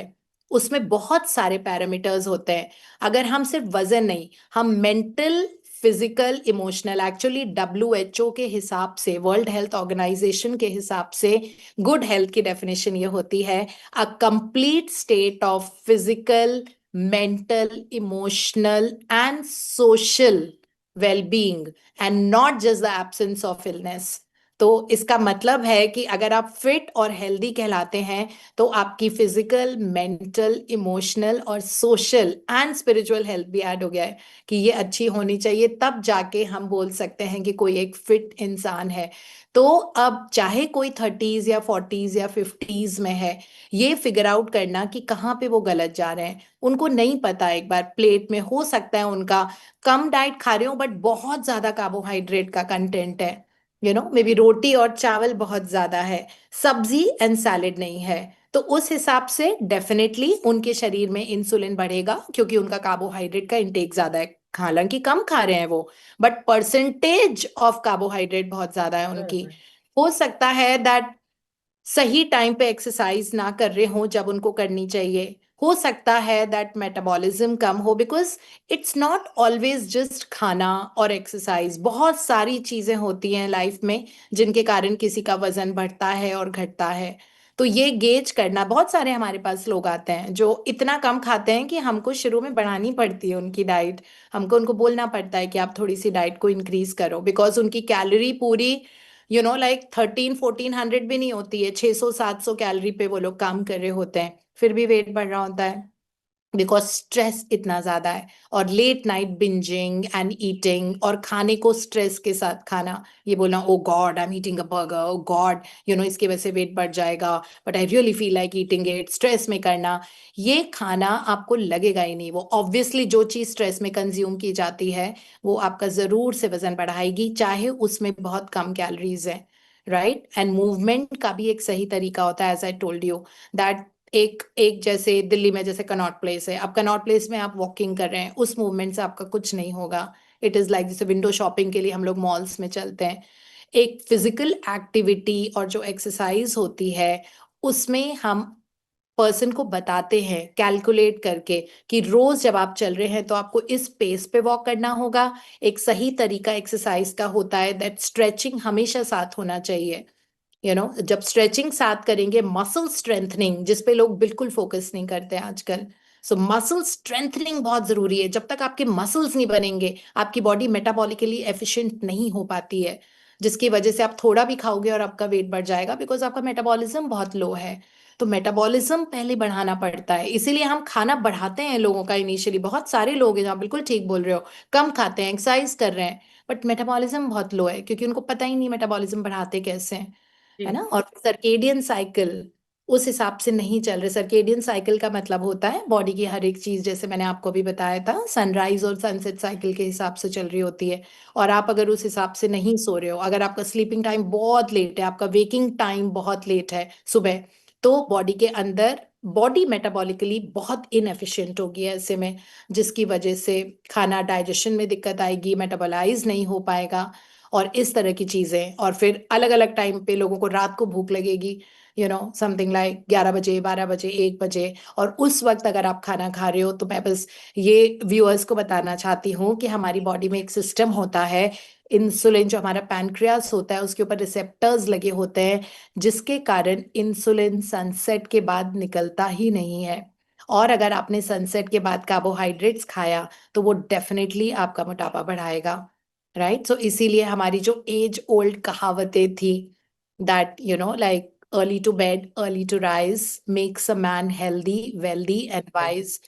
Speaker 2: उसमें बहुत सारे पैरामीटर्स होते हैं। अगर हम सिर्फ वजन नहीं, हम mental, physical, emotional, actually W के हिसाब से, वर्ल्ड हेल्थ ऑर्गेनाइजेशन के हिसाब से गुड हेल्थ की डेफिनेशन ये होती है a complete state of physical, mental, emotional and social wellbeing, and not just the absence of illness. तो इसका मतलब है कि अगर आप फिट और हेल्दी कहलाते हैं तो आपकी फिजिकल, मेंटल, इमोशनल और सोशल एंड स्पिरिचुअल हेल्थ भी ऐड हो गया है कि ये अच्छी होनी चाहिए, तब जाके हम बोल सकते हैं कि कोई एक फिट इंसान है। तो अब चाहे कोई 30s या 40s या 50s में है, ये फिगर आउट करना कि कहाँ पे वो गलत जा रहे हैं, उनको नहीं पता। एक बार प्लेट में हो सकता है उनका कम डाइट खा रहे हो बट बहुत ज्यादा कार्बोहाइड्रेट का कंटेंट है, मे बी रोटी और चावल बहुत ज्यादा है, सब्जी एंड सैलेड नहीं है, तो उस हिसाब से डेफिनेटली उनके शरीर में इंसुलिन बढ़ेगा, क्योंकि उनका कार्बोहाइड्रेट का इंटेक ज्यादा है। हालांकि कम खा रहे हैं वो, बट परसेंटेज ऑफ कार्बोहाइड्रेट बहुत ज्यादा है उनकी।
Speaker 1: बराबर।
Speaker 2: हो सकता है दैट सही टाइम पे एक्सरसाइज ना कर रहे हो जब उनको करनी चाहिए। हो सकता है दैट मेटाबॉलिज्म कम हो, because it's not always just खाना और एक्सरसाइज, बहुत सारी चीजें होती हैं लाइफ में जिनके कारण किसी का वजन बढ़ता है और घटता है। तो ये गेज करना, बहुत सारे हमारे पास लोग आते हैं जो इतना कम खाते हैं कि हमको शुरू में बढ़ानी पड़ती है उनकी डाइट। हमको उनको बोलना पड़ता है कि आप थोड़ी सी डाइट को इंक्रीज करो, बिकॉज उनकी कैलोरी पूरी लाइक 1300-1400 भी नहीं होती है, 600-700 कैलोरी पे वो लोग काम कर रहे होते हैं, फिर भी वेट बढ़ रहा होता है, बिकॉज स्ट्रेस इतना ज्यादा है। और late night bingeing and eating, और खाने को स्ट्रेस के साथ खाना, ये बोलना oh God I am eating a burger, oh God इसकी वजह से वेट बढ़ जाएगा, but I really feel like eating it, stress में करना। ये खाना आपको लगेगा ही नहीं। वो ऑब्वियसली जो चीज स्ट्रेस में कंज्यूम की जाती है वो आपका जरूर से वजन बढ़ाएगी, चाहे उसमें बहुत कम कैलोरीज है। राइट, एंड मूवमेंट का भी एक सही तरीका होता है, as I told you that एक एक जैसे दिल्ली में जैसे कनॉट प्लेस है, अब कनॉट प्लेस में आप वॉकिंग कर रहे हैं, उस मूवमेंट से आपका कुछ नहीं होगा। इट इज लाइक जैसे विंडो शॉपिंग के लिए हम लोग मॉल्स में चलते हैं। एक फिजिकल एक्टिविटी और जो एक्सरसाइज होती है उसमें हम पर्सन को बताते हैं कैलकुलेट करके कि रोज जब आप चल रहे हैं तो आपको इस पेस पे वॉक करना होगा। एक सही तरीका एक्सरसाइज का होता है दैट स्ट्रेचिंग हमेशा साथ होना चाहिए। जब स्ट्रेचिंग साथ करेंगे, मसल स्ट्रेंथनिंग जिस पे लोग बिल्कुल फोकस नहीं करते आजकल। सो मसल स्ट्रेंथनिंग बहुत जरूरी है। जब तक आपके मसल्स नहीं बनेंगे आपकी बॉडी मेटाबॉलिकली एफिशिएंट नहीं हो पाती है, जिसकी वजह से आप थोड़ा भी खाओगे और आपका वेट बढ़ जाएगा, बिकॉज आपका मेटाबॉलिज्म बहुत लो है। तो मेटाबॉलिज्म पहले बढ़ाना पड़ता है, इसीलिए हम खाना बढ़ाते हैं लोगों का इनिशियली। बहुत सारे लोग हैं, आप बिल्कुल ठीक बोल रहे हो, कम खाते हैं, एक्सरसाइज कर रहे हैं, बट मेटाबॉलिज्म बहुत लो है, क्योंकि उनको पता ही नहीं मेटाबॉलिज्म बढ़ाते कैसे हैं। है
Speaker 1: जी।
Speaker 2: ना। और सर्केडियन साइकिल उस हिसाब से नहीं चल रहे। सर्केडियन साइकिल का मतलब होता है बॉडी की हर एक चीज, जैसे मैंने आपको भी बताया था, सनराइज और सनसेट साइकिल के हिसाब से चल रही होती है। और आप अगर उस हिसाब से नहीं सो रहे हो, अगर आपका स्लीपिंग टाइम बहुत लेट है, आपका वेकिंग टाइम बहुत लेट है सुबह, तो बॉडी के अंदर बॉडी मेटाबॉलिकली बहुत इनएफिशिएंट होगी ऐसे में, जिसकी वजह से खाना डाइजेशन में दिक्कत आएगी, मेटाबोलाइज नहीं हो पाएगा, और इस तरह की चीजें। और फिर अलग अलग टाइम पे लोगों को रात को भूख लगेगी, समथिंग लाइक 11 बजे, 12 बजे, 1 बजे, और उस वक्त अगर आप खाना खा रहे हो, तो मैं बस ये व्यूअर्स को बताना चाहती हूँ कि हमारी बॉडी में एक सिस्टम होता है, इंसुलिन जो हमारा पैनक्रियास होता है उसके ऊपर रिसेप्टर्स लगे होते हैं, जिसके कारण इंसुलिन सनसेट के बाद निकलता ही नहीं है। और अगर आपने सनसेट के बाद कार्बोहाइड्रेट्स खाया तो वो डेफिनेटली आपका मोटापा बढ़ाएगा। राइट, सो इसीलिए हमारी जो एज ओल्ड कहावतें थी that like early to bed early to rise makes a man healthy wealthy and wise.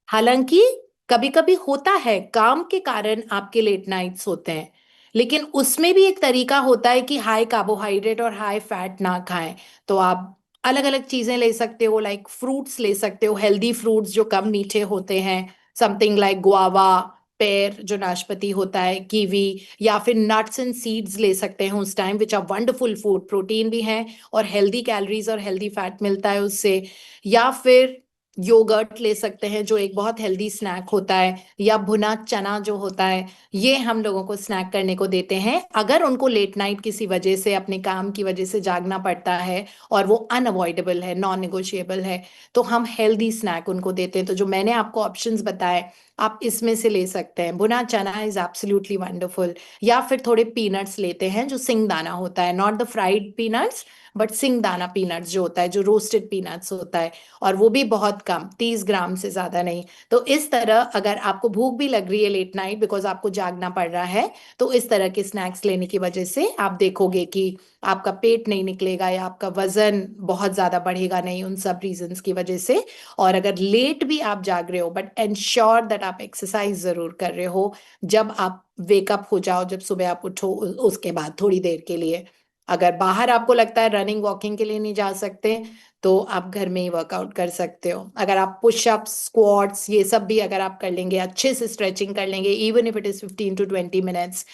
Speaker 2: हालांकि कभी कभी होता है काम के कारण आपके लेट नाइट्स होते हैं, लेकिन उसमें भी एक तरीका होता है कि हाई कार्बोहाइड्रेट और हाई फैट ना खाएं। तो आप अलग अलग चीजें ले सकते हो, लाइक फ्रूट्स ले सकते हो, हेल्दी फ्रूट्स जो कम मीठे होते हैं, समथिंग लाइक गुआवा, पेर जो नाशपाती होता है, कीवी, या फिर नट्स एंड सीड्स ले सकते हैं उस time, which are wonderful food, protein भी है और हेल्दी कैलोरीज और हेल्दी फैट मिलता है उससे। या फिर योगर्ट ले सकते हैं जो एक बहुत हेल्दी स्नैक होता है, या भुना चना जो होता है, ये हम लोगों को स्नैक करने को देते हैं अगर उनको लेट नाइट किसी वजह से, अपने काम की वजह से जागना पड़ता है और वो अनअवॉइडेबल है, नॉन निगोशिएबल है, तो हम हेल्दी स्नैक उनको देते हैं। तो जो मैंने आपको ऑप्शंस बताए आप इसमें से ले सकते हैं। भुना चना इज एब्सोल्युटली वंडरफुल। या फिर थोड़े पीनट्स लेते हैं जो सिंगदाना होता है, not the fried peanuts, but सिंगदाना पीनट्स जो होता है, जो रोस्टेड पीनट्स होता है, और वो भी बहुत कम, 30 ग्राम से ज्यादा नहीं। तो इस तरह अगर आपको भूख भी लग रही है लेट नाइट बिकॉज आपको जागना पड़ रहा है, तो इस तरह के स्नैक्स लेने की वजह से आप देखोगे कि आपका पेट नहीं निकलेगा या आपका वजन बहुत ज्यादा बढ़ेगा नहीं, उन सब रीजंस की वजह से। और अगर लेट भी आप जाग रहे हो, बट एंश्योर दैट आप एक्सरसाइज जरूर कर रहे हो जब आप वेकअप हो जाओ, जब सुबह आप उठो उसके बाद थोड़ी देर के लिए। अगर बाहर आपको लगता है रनिंग वॉकिंग के लिए नहीं जा सकते, तो आप घर में ही वर्कआउट कर सकते हो। अगर आप पुशअप, स्क्वाट्स, ये सब भी अगर आप कर लेंगे, अच्छे से स्ट्रेचिंग कर लेंगे, even if it is 15 to 20 minutes,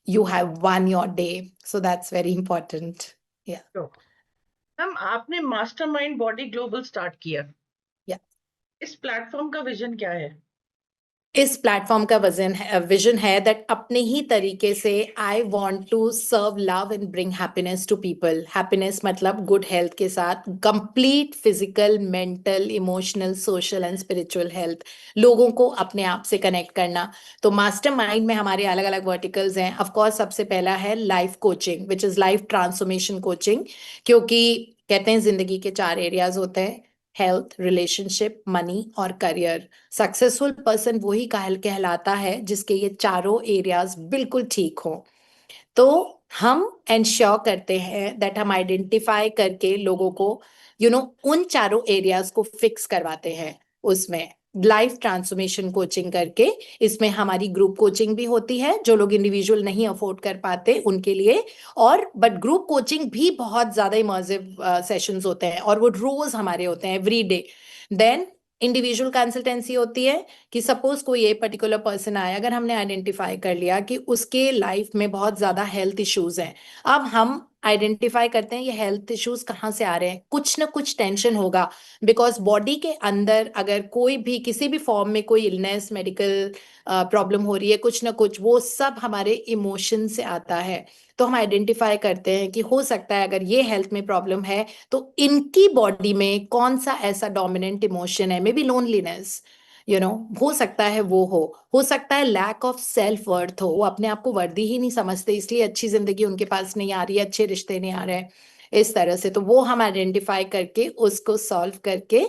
Speaker 2: you have won your day. So that's very important. Yeah.
Speaker 1: तो हम आपने मास्टरमाइंड बॉडी ग्लोबल स्टार्ट किया,
Speaker 2: या
Speaker 1: इस प्लेटफॉर्म का विजन क्या है?
Speaker 2: इस प्लेटफॉर्म का विजन है दैट अपने ही तरीके से I want to serve love and bring happiness to people. Happiness मतलब गुड हेल्थ के साथ complete physical, mental, emotional, social and spiritual health, लोगों को अपने आप से कनेक्ट करना। तो मास्टरमाइंड में हमारे अलग अलग वर्टिकल्स हैं। ऑफ कोर्स सबसे पहला है life coaching, which is life transformation coaching, क्योंकि कहते हैं जिंदगी के 4 एरियाज होते हैं: हेल्थ, रिलेशनशिप, मनी और करियर। सक्सेसफुल पर्सन वही कहलाता है जिसके ये चारों एरियाज बिल्कुल ठीक हो। तो हम इंश्योर करते हैं दैट हम आइडेंटिफाई करके लोगों को उन चारों एरियाज को फिक्स करवाते हैं उसमें, लाइफ ट्रांसफॉर्मेशन कोचिंग करके। इसमें हमारी ग्रुप कोचिंग भी होती है जो लोग इंडिविजुअल नहीं अफोर्ड कर पाते उनके लिए, और बट ग्रुप कोचिंग भी बहुत ज्यादा इमर्सिव सेशंस होते हैं और वो रोज हमारे होते हैं, every day. Then individual consultancy होती है कि सपोज कोई एक पर्टिकुलर पर्सन आया, अगर हमने आइडेंटिफाई कर लिया कि उसके लाइफ में बहुत ज्यादा हेल्थ इश्यूज हैं। अब हम आइडेंटिफाई करते हैं ये हेल्थ इश्यूज कहाँ से आ रहे हैं, कुछ ना कुछ टेंशन होगा। बिकॉज बॉडी के अंदर अगर कोई भी किसी भी फॉर्म में कोई इलनेस, मेडिकल प्रॉब्लम हो रही है, कुछ ना कुछ, वो सब हमारे इमोशन से आता है। तो हम आइडेंटिफाई करते हैं कि हो सकता है अगर ये हेल्थ में प्रॉब्लम है तो इनकी बॉडी में कौन सा ऐसा डोमिनेंट इमोशन है, मे बी लोनलीनेस, हो सकता है वो हो सकता है लैक ऑफ सेल्फ वर्थ हो, वो अपने आप को वर्दी ही नहीं समझते, इसलिए अच्छी जिंदगी उनके पास नहीं आ रही है, अच्छे रिश्ते नहीं आ रहे हैं। इस तरह से तो वो हम आइडेंटिफाई करके उसको सॉल्व करके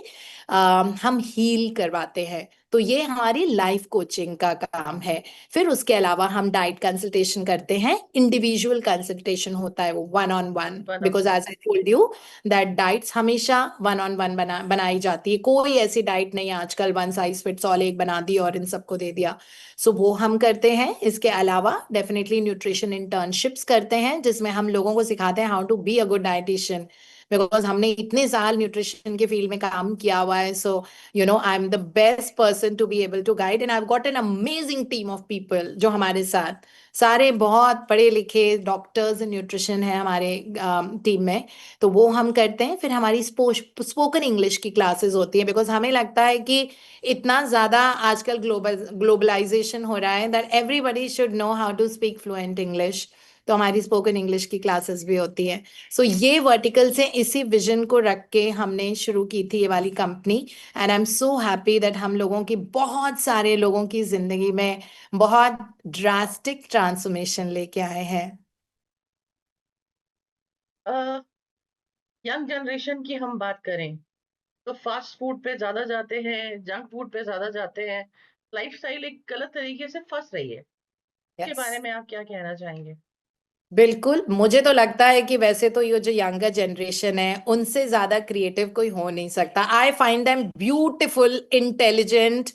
Speaker 2: हम हील करवाते हैं। तो ये हमारी लाइफ कोचिंग का काम है। फिर उसके अलावा हम डाइट कंसल्टेशन करते हैं, इंडिविजुअल कंसल्टेशन होता है वो, one on one,
Speaker 1: one on
Speaker 2: because
Speaker 1: one.
Speaker 2: As I told you that diets हमेशा वन ऑन वन बनाई जाती है। कोई ऐसी डाइट नहीं है आजकल वन साइज फिट्स ऑल, एक बना दी और इन सबको दे दिया। सो वो हम करते हैं। इसके अलावा डेफिनेटली न्यूट्रिशन इंटर्नशिप्स करते हैं जिसमें हम लोगों को सिखाते हैं how to be a good dietitian, because हमने इतने साल न्यूट्रिशन के फील्ड में काम किया हुआ है। So I am the best person to be able to guide, and I have got an amazing team of people जो हमारे साथ सारे बहुत पढ़े लिखे डॉक्टर्स इन न्यूट्रिशन है हमारे टीम में। तो वो हम करते हैं। फिर हमारी स्पोकन इंग्लिश की क्लासेस होती है, बिकॉज हमें लगता है कि इतना ज्यादा आजकल ग्लोबलाइजेशन हो रहा है that everybody should know how to speak fluent English. तो हमारी स्पोकन इंग्लिश की क्लासेस भी होती हैं। सो ये वर्टिकल से इसी विजन को रख के हमने शुरू की थी ये वाली company. And I am so happy that हम लोगों की, बहुत सारे लोगों की जिंदगी में बहुत ड्रास्टिक ट्रांसफॉर्मेशन लेके आए हैं।
Speaker 1: यंग जनरेशन की हम बात करें तो फास्ट फूड पे ज्यादा जाते हैं, जंक फूड पे ज्यादा जाते हैं, लाइफस्टाइल एक गलत तरीके से फंस रही है। इसके
Speaker 2: यस,
Speaker 1: बारे में आप क्या कहना चाहेंगे?
Speaker 2: बिल्कुल। मुझे तो लगता है कि वैसे तो ये जो यंगर जनरेशन है उनसे ज्यादा क्रिएटिव कोई हो नहीं सकता। I find them beautiful, intelligent,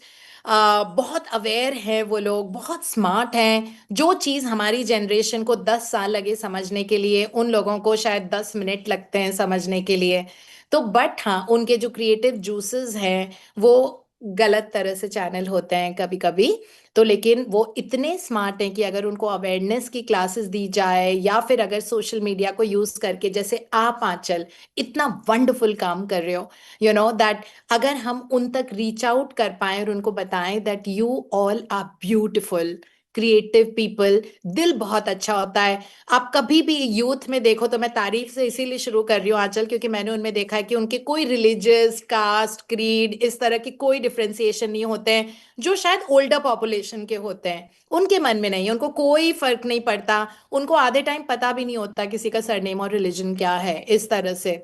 Speaker 2: बहुत अवेयर है वो लोग, बहुत स्मार्ट हैं। जो चीज हमारी जनरेशन को 10 साल लगे समझने के लिए, उन लोगों को शायद 10 मिनट लगते हैं समझने के लिए। तो बट हाँ, उनके जो क्रिएटिव जूसेस हैं वो गलत तरह से चैनल होते हैं कभी कभी। तो लेकिन वो इतने स्मार्ट हैं कि अगर उनको अवेयरनेस की क्लासेस दी जाए, या फिर अगर सोशल मीडिया को यूज करके, जैसे आप आंचल इतना वंडरफुल काम कर रहे हो, दैट अगर हम उन तक रीच आउट कर पाए और उनको बताएं that you all are beautiful creative people, दिल बहुत अच्छा होता है। आप कभी भी यूथ में देखो, तो मैं तारीफ से इसीलिए शुरू कर रही हूँ आंचल, क्योंकि मैंने उनमें देखा है कि उनके कोई रिलीजियस, कास्ट, क्रीड, इस तरह की कोई डिफ्रेंसिएशन नहीं होते हैं, जो शायद ओल्डर पॉपुलेशन के होते हैं। उनके मन में नहीं है, उनको कोई फर्क नहीं पड़ता। उनको आधे टाइम पता भी नहीं होता किसी का सरनेम और रिलीजन क्या है, इस तरह से।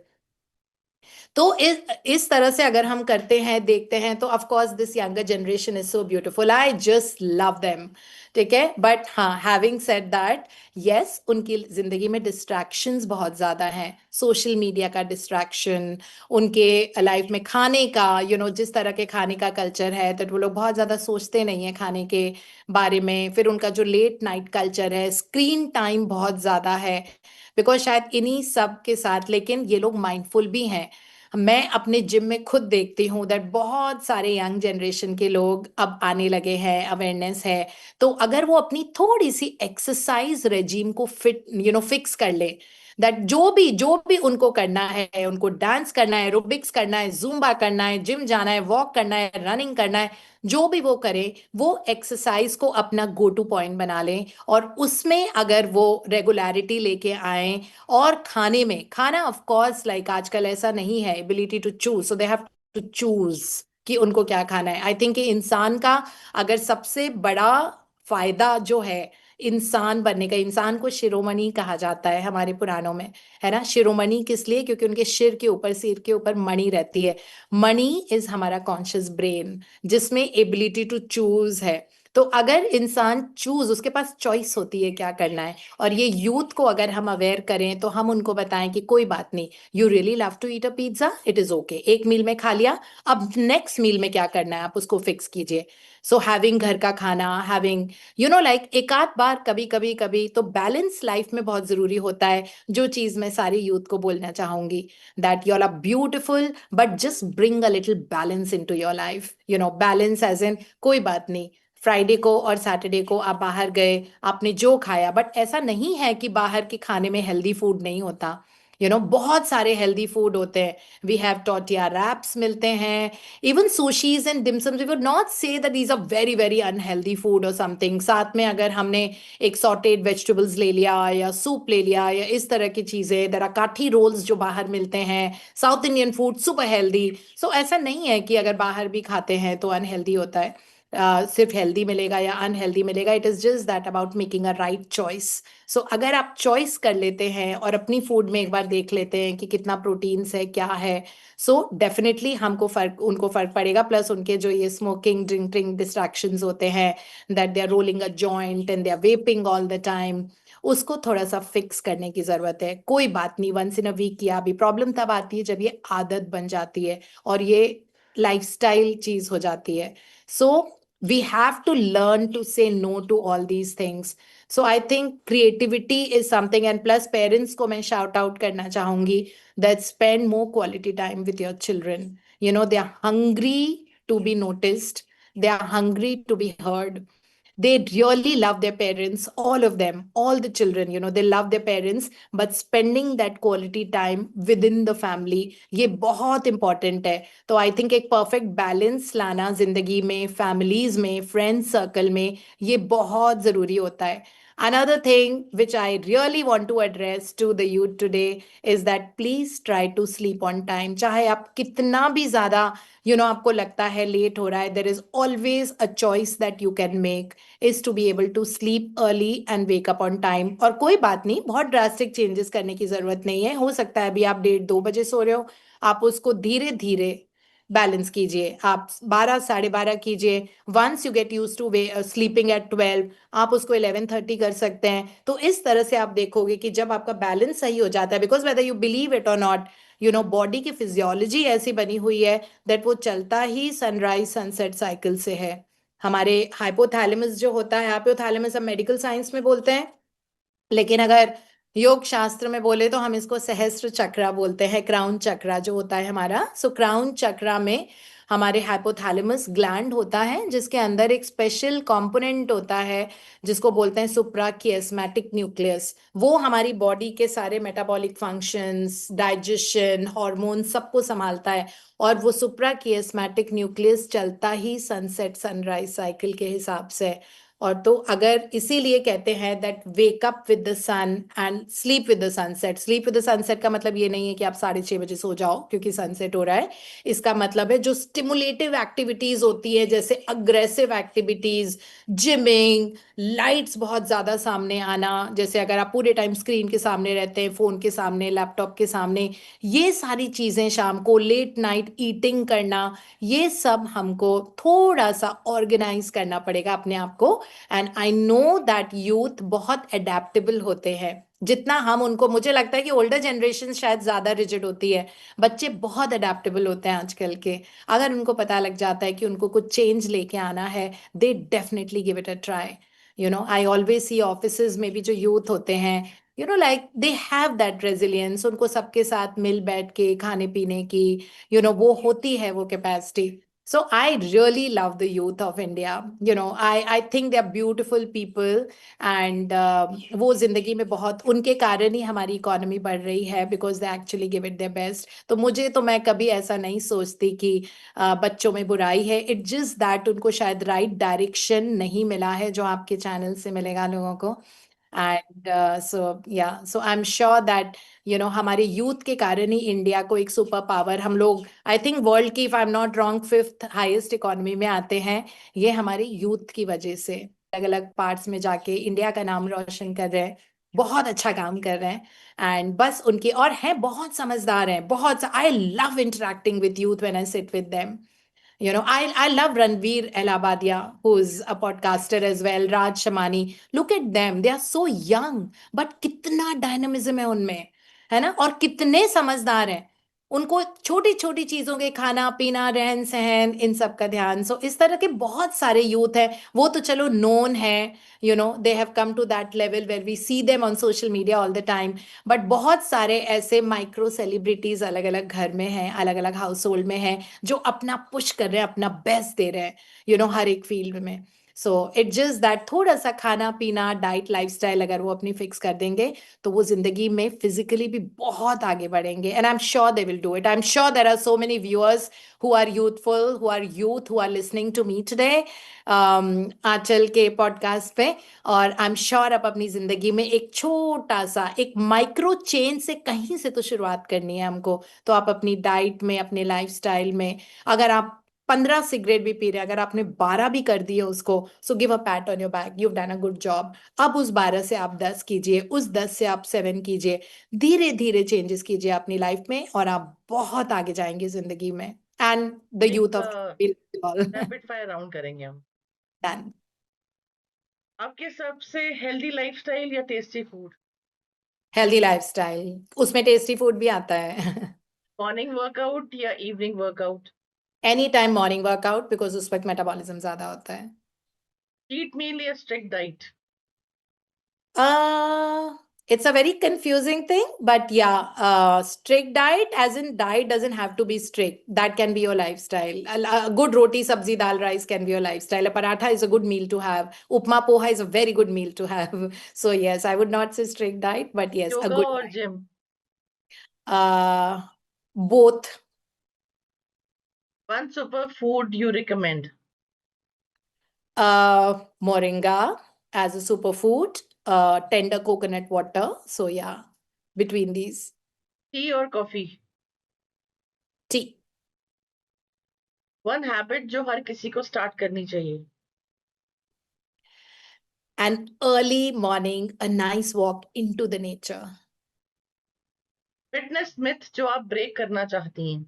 Speaker 2: तो इस तरह से अगर हम करते हैं, देखते हैं, तो of course this younger generation is so beautiful, I just love them. ठीक है, बट हाँ, हैविंग सेड दैट, यस, उनकी जिंदगी में डिस्ट्रैक्शंस बहुत ज्यादा हैं। सोशल मीडिया का डिस्ट्रैक्शन, उनके लाइफ में खाने का, जिस तरह के खाने का कल्चर है, तो वो लोग बहुत ज्यादा सोचते नहीं है खाने के बारे में। फिर उनका जो लेट नाइट कल्चर है, स्क्रीन टाइम बहुत ज्यादा है, बिकॉज शायद इन्हीं सब के साथ, लेकिन ये लोग माइंडफुल भी हैं। मैं अपने जिम में खुद देखती हूँ दैट बहुत सारे यंग जनरेशन के लोग अब आने लगे हैं, अवेयरनेस है। तो अगर वो अपनी थोड़ी सी एक्सरसाइज रेजीम को फिक्स कर ले, दैट जो भी उनको करना है, उनको डांस करना है, एरोबिक्स करना है, जुम्बा करना है, जिम जाना है, वॉक करना है, रनिंग करना है, जो भी वो करें, वो एक्सरसाइज को अपना गो टू पॉइंट बना लें, और उसमें अगर वो रेगुलरिटी लेके आए, और खाने में, खाना ऑफ कोर्स लाइक आजकल ऐसा नहीं है ability to choose, so they have to choose कि उनको क्या खाना है। आई थिंक कि इंसान का अगर सबसे बड़ा फायदा जो है इंसान बनने का, इंसान को शिरोमणि कहा जाता है हमारे पुराणों में, है ना। शिरोमणि किस लिए? क्योंकि उनके सिर के ऊपर मणि रहती है। मणि इज हमारा कॉन्शियस ब्रेन, जिसमें एबिलिटी टू चूज है। तो अगर इंसान चूज, उसके पास चॉइस होती है क्या करना है, और ये यूथ को अगर हम अवेयर करें तो हम उनको बताएं कि कोई बात नहीं, you really love to eat a pizza, it is okay, एक मील में खा लिया, अब नेक्स्ट मील में क्या करना है आप उसको फिक्स कीजिए। सो हैविंग घर का खाना, हैविंग लाइक एक आध बार कभी कभी कभी तो बैलेंस लाइफ में बहुत जरूरी होता है। जो चीज मैं सारी यूथ को बोलना चाहूंगी, that you all are beautiful, but just bring a little balance into your life. Balance as in, कोई बात नहीं, फ्राइडे को और सैटरडे को आप बाहर गए, आपने जो खाया, बट ऐसा नहीं है कि बाहर के खाने में हेल्दी फूड नहीं होता। बहुत सारे हेल्दी फूड होते हैं। वी हैव टोटिया रैप्स मिलते हैं, even sushis and dim sums. We would not say that these are very very unhealthy food or something. साथ में अगर हमने एक सॉटेड वेजिटेबल्स ले लिया, या सूप ले लिया, या इस तरह की चीजें, देर आर काठी रोल्स जो बाहर मिलते हैं, South Indian food super healthy. So ऐसा नहीं है कि अगर बाहर भी खाते हैं तो अनहेल्दी होता है, सिर्फ हेल्दी मिलेगा या अनहेल्दी मिलेगा। It is just that about making a right choice. So अगर आप चॉइस कर लेते हैं और अपनी फूड में एक बार देख लेते हैं कि कितना प्रोटीन्स है, क्या है, सो डेफिनेटली हमको फर्क, उनको फर्क पड़ेगा। प्लस उनके जो ये स्मोकिंग ड्रिंकिंग डिस्ट्रैक्शंस होते हैं, that they are rolling a joint and they are vaping all the time, उसको थोड़ा सा फिक्स करने की जरूरत है। कोई बात नहीं, वंस इन अ वीक किया भी, प्रॉब्लम तब आती है जब ये आदत बन जाती है और ये लाइफस्टाइल चीज हो जाती है। So we have to learn to say no to all these things. So I think creativity is something, and plus parents को मैं शाउट आउट करना चाहूंगी, that spend more quality time with your children. They are hungry to be noticed, they are hungry to be heard. They really love their parents, all of them, all the children, they love their parents, but spending that quality time within the family, ये बहुत important है। तो I think एक perfect balance लाना जिंदगी में, families में, friend circle में, ये बहुत जरूरी होता है। Another thing which I really want to address to the youth today is that please try to sleep on time. चाहे आप कितना भी ज्यादा आपको लगता है लेट हो रहा है, there is always a choice that you can make is to be able to sleep early and wake up on time. और कोई बात नहीं, बहुत ड्रास्टिक चेंजेस करने की जरूरत नहीं है। हो सकता है अभी आप 1:30 2 बजे सो रहे हो, आप उसको धीरे धीरे बैलेंस कीजिए, आप 12 साढ़े 12 कीजिए। Once you get use to sleeping at 12, आप उसको 11:30 कर सकते हैं। तो इस तरह से आप देखोगे कि जब आपका बैलेंस सही हो जाता है, because whether you believe it और नॉट, बॉडी की फिजियोलॉजी ऐसी बनी हुई है दैट वो चलता ही सनराइज सनसेट साइकिल से है। हमारे हाइपोथैलेमस जो होता है, हाइपोथैलेमस हम मेडिकल साइंस में बोलते हैं, लेकिन अगर योग शास्त्र में बोले तो हम इसको सहस्त्र चक्रा बोलते हैं, क्राउन चक्रा जो होता है हमारा। सो क्राउन चक्रा में हमारे हाइपोथैलेमस ग्लैंड होता है, जिसके अंदर एक स्पेशल कंपोनेंट होता है जिसको बोलते हैं सुप्रा किएस्मेटिक न्यूक्लियस। वो हमारी बॉडी के सारे मेटाबॉलिक फंक्शंस, डाइजेशन, हार्मोन सबको संभालता है। और वो सुप्रा किएस्मेटिक न्यूक्लियस चलता ही सनसेट सनराइज साइकिल के हिसाब से। और तो अगर इसीलिए कहते हैं that wake up with the sun and sleep with the sunset. Sleep with the sunset का मतलब ये नहीं है कि आप 6:30 बजे सो जाओ क्योंकि सनसेट हो रहा है। इसका मतलब है जो स्टिमुलेटिव एक्टिविटीज होती है, जैसे अग्रेसिव एक्टिविटीज, जिमिंग, लाइट्स बहुत ज्यादा सामने आना, जैसे अगर आप पूरे टाइम स्क्रीन के सामने रहते हैं, फोन के सामने, लैपटॉप के सामने, ये सारी चीजें, शाम को लेट नाइट ईटिंग करना, ये सब हमको थोड़ा सा ऑर्गेनाइज करना पड़ेगा अपने आप को। And I know that youth बहुत अडेप्टेबल होते हैं, जितना हम उनको, मुझे लगता है कि ओल्डर जनरेशन शायद ज्यादा रिजिड होती है, बच्चे बहुत अडेप्टेबल होते हैं आजकल के। अगर उनको पता लग जाता है कि उनको कुछ चेंज लेके आना है, they definitely give it a try. I always see offices में भी जो यूथ होते हैं, like they have that resilience, उनको सबके साथ मिल बैठ के खाने पीने की वो होती है वो capacity. So I really love the youth of India. I think they are beautiful people and वो जिंदगी में बहुत उनके कारण ही हमारी इकोनॉमी बढ़ रही है because they actually give it their best. तो मैं कभी ऐसा नहीं सोचती कि बच्चों में बुराई है. It's just that उनको शायद राइट डायरेक्शन नहीं मिला है जो आपके चैनल से मिलेगा लोगों को. And so I'm sure that हमारे यूथ के कारण ही इंडिया को एक सुपर पावर हम लोग आई थिंक वर्ल्ड की if I am not wrong 5th highest economy में आते हैं. ये हमारे यूथ की वजह से अलग अलग पार्ट्स में जाके इंडिया का नाम रोशन कर रहे हैं. बहुत अच्छा काम कर रहे हैं एंड बस उनके और हैं बहुत समझदार हैं बहुत. I love interacting with youth when I sit with them. I love Ranveer Elabadia, who's a podcaster as well, Raj Shamani. Look at them. They are so young, but कितना dynamism है उनमें, है ना? और कितने समझदार हैं. उनको छोटी छोटी चीजों के खाना पीना रहन सहन इन सब का ध्यान. सो इस तरह के बहुत सारे यूथ हैं. वो तो चलो नोन है. They have come to that level where we see them on social media all the time. But बहुत सारे ऐसे माइक्रो सेलिब्रिटीज अलग अलग घर में हैं अलग अलग हाउस होल्ड में हैं जो अपना पुश कर रहे हैं अपना बेस्ट दे रहे हैं हर एक फील्ड में. सो इट जस्ट दैट थोड़ा सा खाना पीना डाइट लाइफस्टाइल अगर वो अपनी फिक्स कर देंगे तो वो जिंदगी में फिजिकली भी बहुत आगे बढ़ेंगे. And I am sure they will do it. I am sure there are so many viewers who are youthful, who are youth, who are listening to me today, आंचल के पॉडकास्ट पे. और आई एम श्योर आप अपनी जिंदगी में एक छोटा सा एक माइक्रो चेंज से कहीं से तो शुरुआत करनी है हमको. तो आप अपनी डाइट में अपने लाइफस्टाइल में अगर आप 15 सिगरेट भी पी रहे हैं अगर आपने 12 भी कर दिए उसको so give a PAT on your back. You done a good job. अब उस 12 से आप 10 कीजिए उस 10 से आप 7 कीजिए. धीरे धीरे चेंजेस कीजिए अपनी लाइफ में और आप बहुत आगे जाएंगे जिंदगी में. एंड द यूथ
Speaker 1: एक
Speaker 2: ऑफ
Speaker 1: रैपिड फायर राउंड करेंगे हम.
Speaker 2: डन.
Speaker 1: आपके सबसे हेल्दी लाइफस्टाइल या टेस्टी फूड?
Speaker 2: हेल्दी लाइफस्टाइल उसमें टेस्टी फूड भी आता है.
Speaker 1: मॉर्निंग वर्कआउट या evening workout?
Speaker 2: Any time morning workout because उस वक्त मेटाबॉलिज्म ज्यादा होता है.
Speaker 1: चीट मील या strict diet?
Speaker 2: It's a very confusing thing, but yeah, strict diet, as in diet doesn't have to be strict. That can be your lifestyle. A good roti, sabzi, dal, rice can be your lifestyle. A paratha is a good meal to have. Upma poha is a very good meal to have. So yes, I would not say strict diet, but yes, a
Speaker 1: yoga
Speaker 2: good
Speaker 1: और
Speaker 2: diet.
Speaker 1: Gym?
Speaker 2: Both.
Speaker 1: One super food you recommend?
Speaker 2: Moringa as a superfood, tender coconut water. So yeah, between these.
Speaker 1: T और coffee?
Speaker 2: Tea.
Speaker 1: One habit जो हर किसी को start करनी चाहिए?
Speaker 2: An early morning, a nice walk into the nature.
Speaker 1: Fitness myth जो आप break करना चाहती हैं?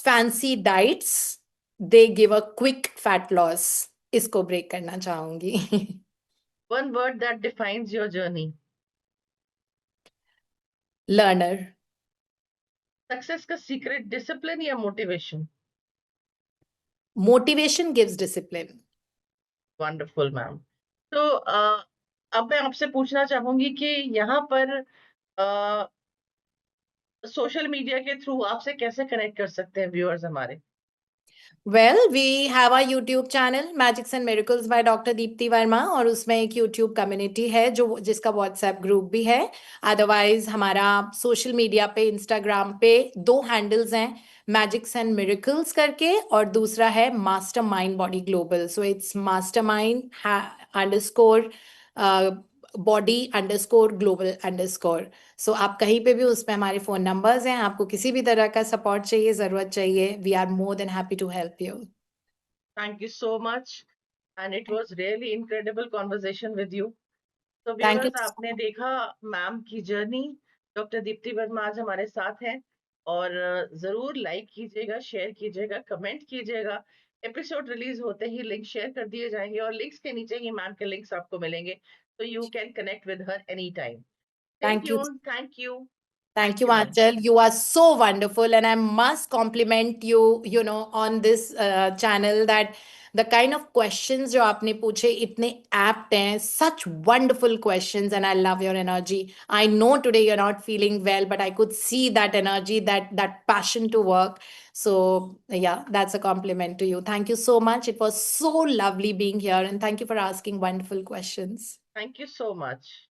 Speaker 2: Fancy diets, they give a quick fat loss. इसको ब्रेक करना चाहूंगी.
Speaker 1: One word that defines your journey?
Speaker 2: Learner.
Speaker 1: Success का सीक्रेट डिसिप्लिन या motivation?
Speaker 2: Motivation gives discipline.
Speaker 1: Wonderful ma'am. तो अब मैं आपसे पूछना चाहूंगी कि यहाँ पर सोशल मीडिया के थ्रू आपसे कैसे कनेक्ट कर सकते हैं व्यूअर्स हमारे?
Speaker 2: Well, we have our YouTube channel Magics and Miracles by Dr. Deepti Verma और उसमें एक YouTube कम्युनिटी है जो जिसका WhatsApp ग्रुप भी है. अदरवाइज हमारा सोशल मीडिया पे इंस्टाग्राम पे 2 हैंडल्स हैं मैजिक्स एंड मिरेकल्स करके और दूसरा है mastermind body global. So it's mastermind underscore body underscore global underscore. So आप कहीं पे भी उस पे हमारे फोन नंबर्स हैं. आपको किसी भी तरह का सपोर्ट चाहिए जरूरत चाहिए we are more than happy to help you.
Speaker 1: Thank you so much and it was really incredible conversation with you. तो
Speaker 2: थैंक यू.
Speaker 1: व्यूअर्स आपने देखा मैम की जर्नी. डॉक्टर दीप्ति वर्मा आज हमारे साथ हैं और जरूर लाइक कीजिएगा शेयर कीजिएगा कमेंट कीजिएगा. एपिसोड रिलीज होते ही लिंक शेयर कर दिए जाएंगे और लिंक्स के नीचे ही मैम के लिंक्स आपको मिलेंगे तो you can connect with her any time. Stay
Speaker 2: thank you.
Speaker 1: tuned. Thank you.
Speaker 2: Thank
Speaker 1: Thank
Speaker 2: you,
Speaker 1: you, ma'am.
Speaker 2: Anchal. You are so wonderful, and I must compliment you, on this channel that The kind of questions जो आपने पूछे इतने apt हैं, such wonderful questions, and I love your energy. I know today you're not feeling well, but I could see that energy, that passion to work. So yeah, that's a compliment to you. Thank you so much. It was so lovely being here, and thank you for asking wonderful questions.
Speaker 1: Thank you so much.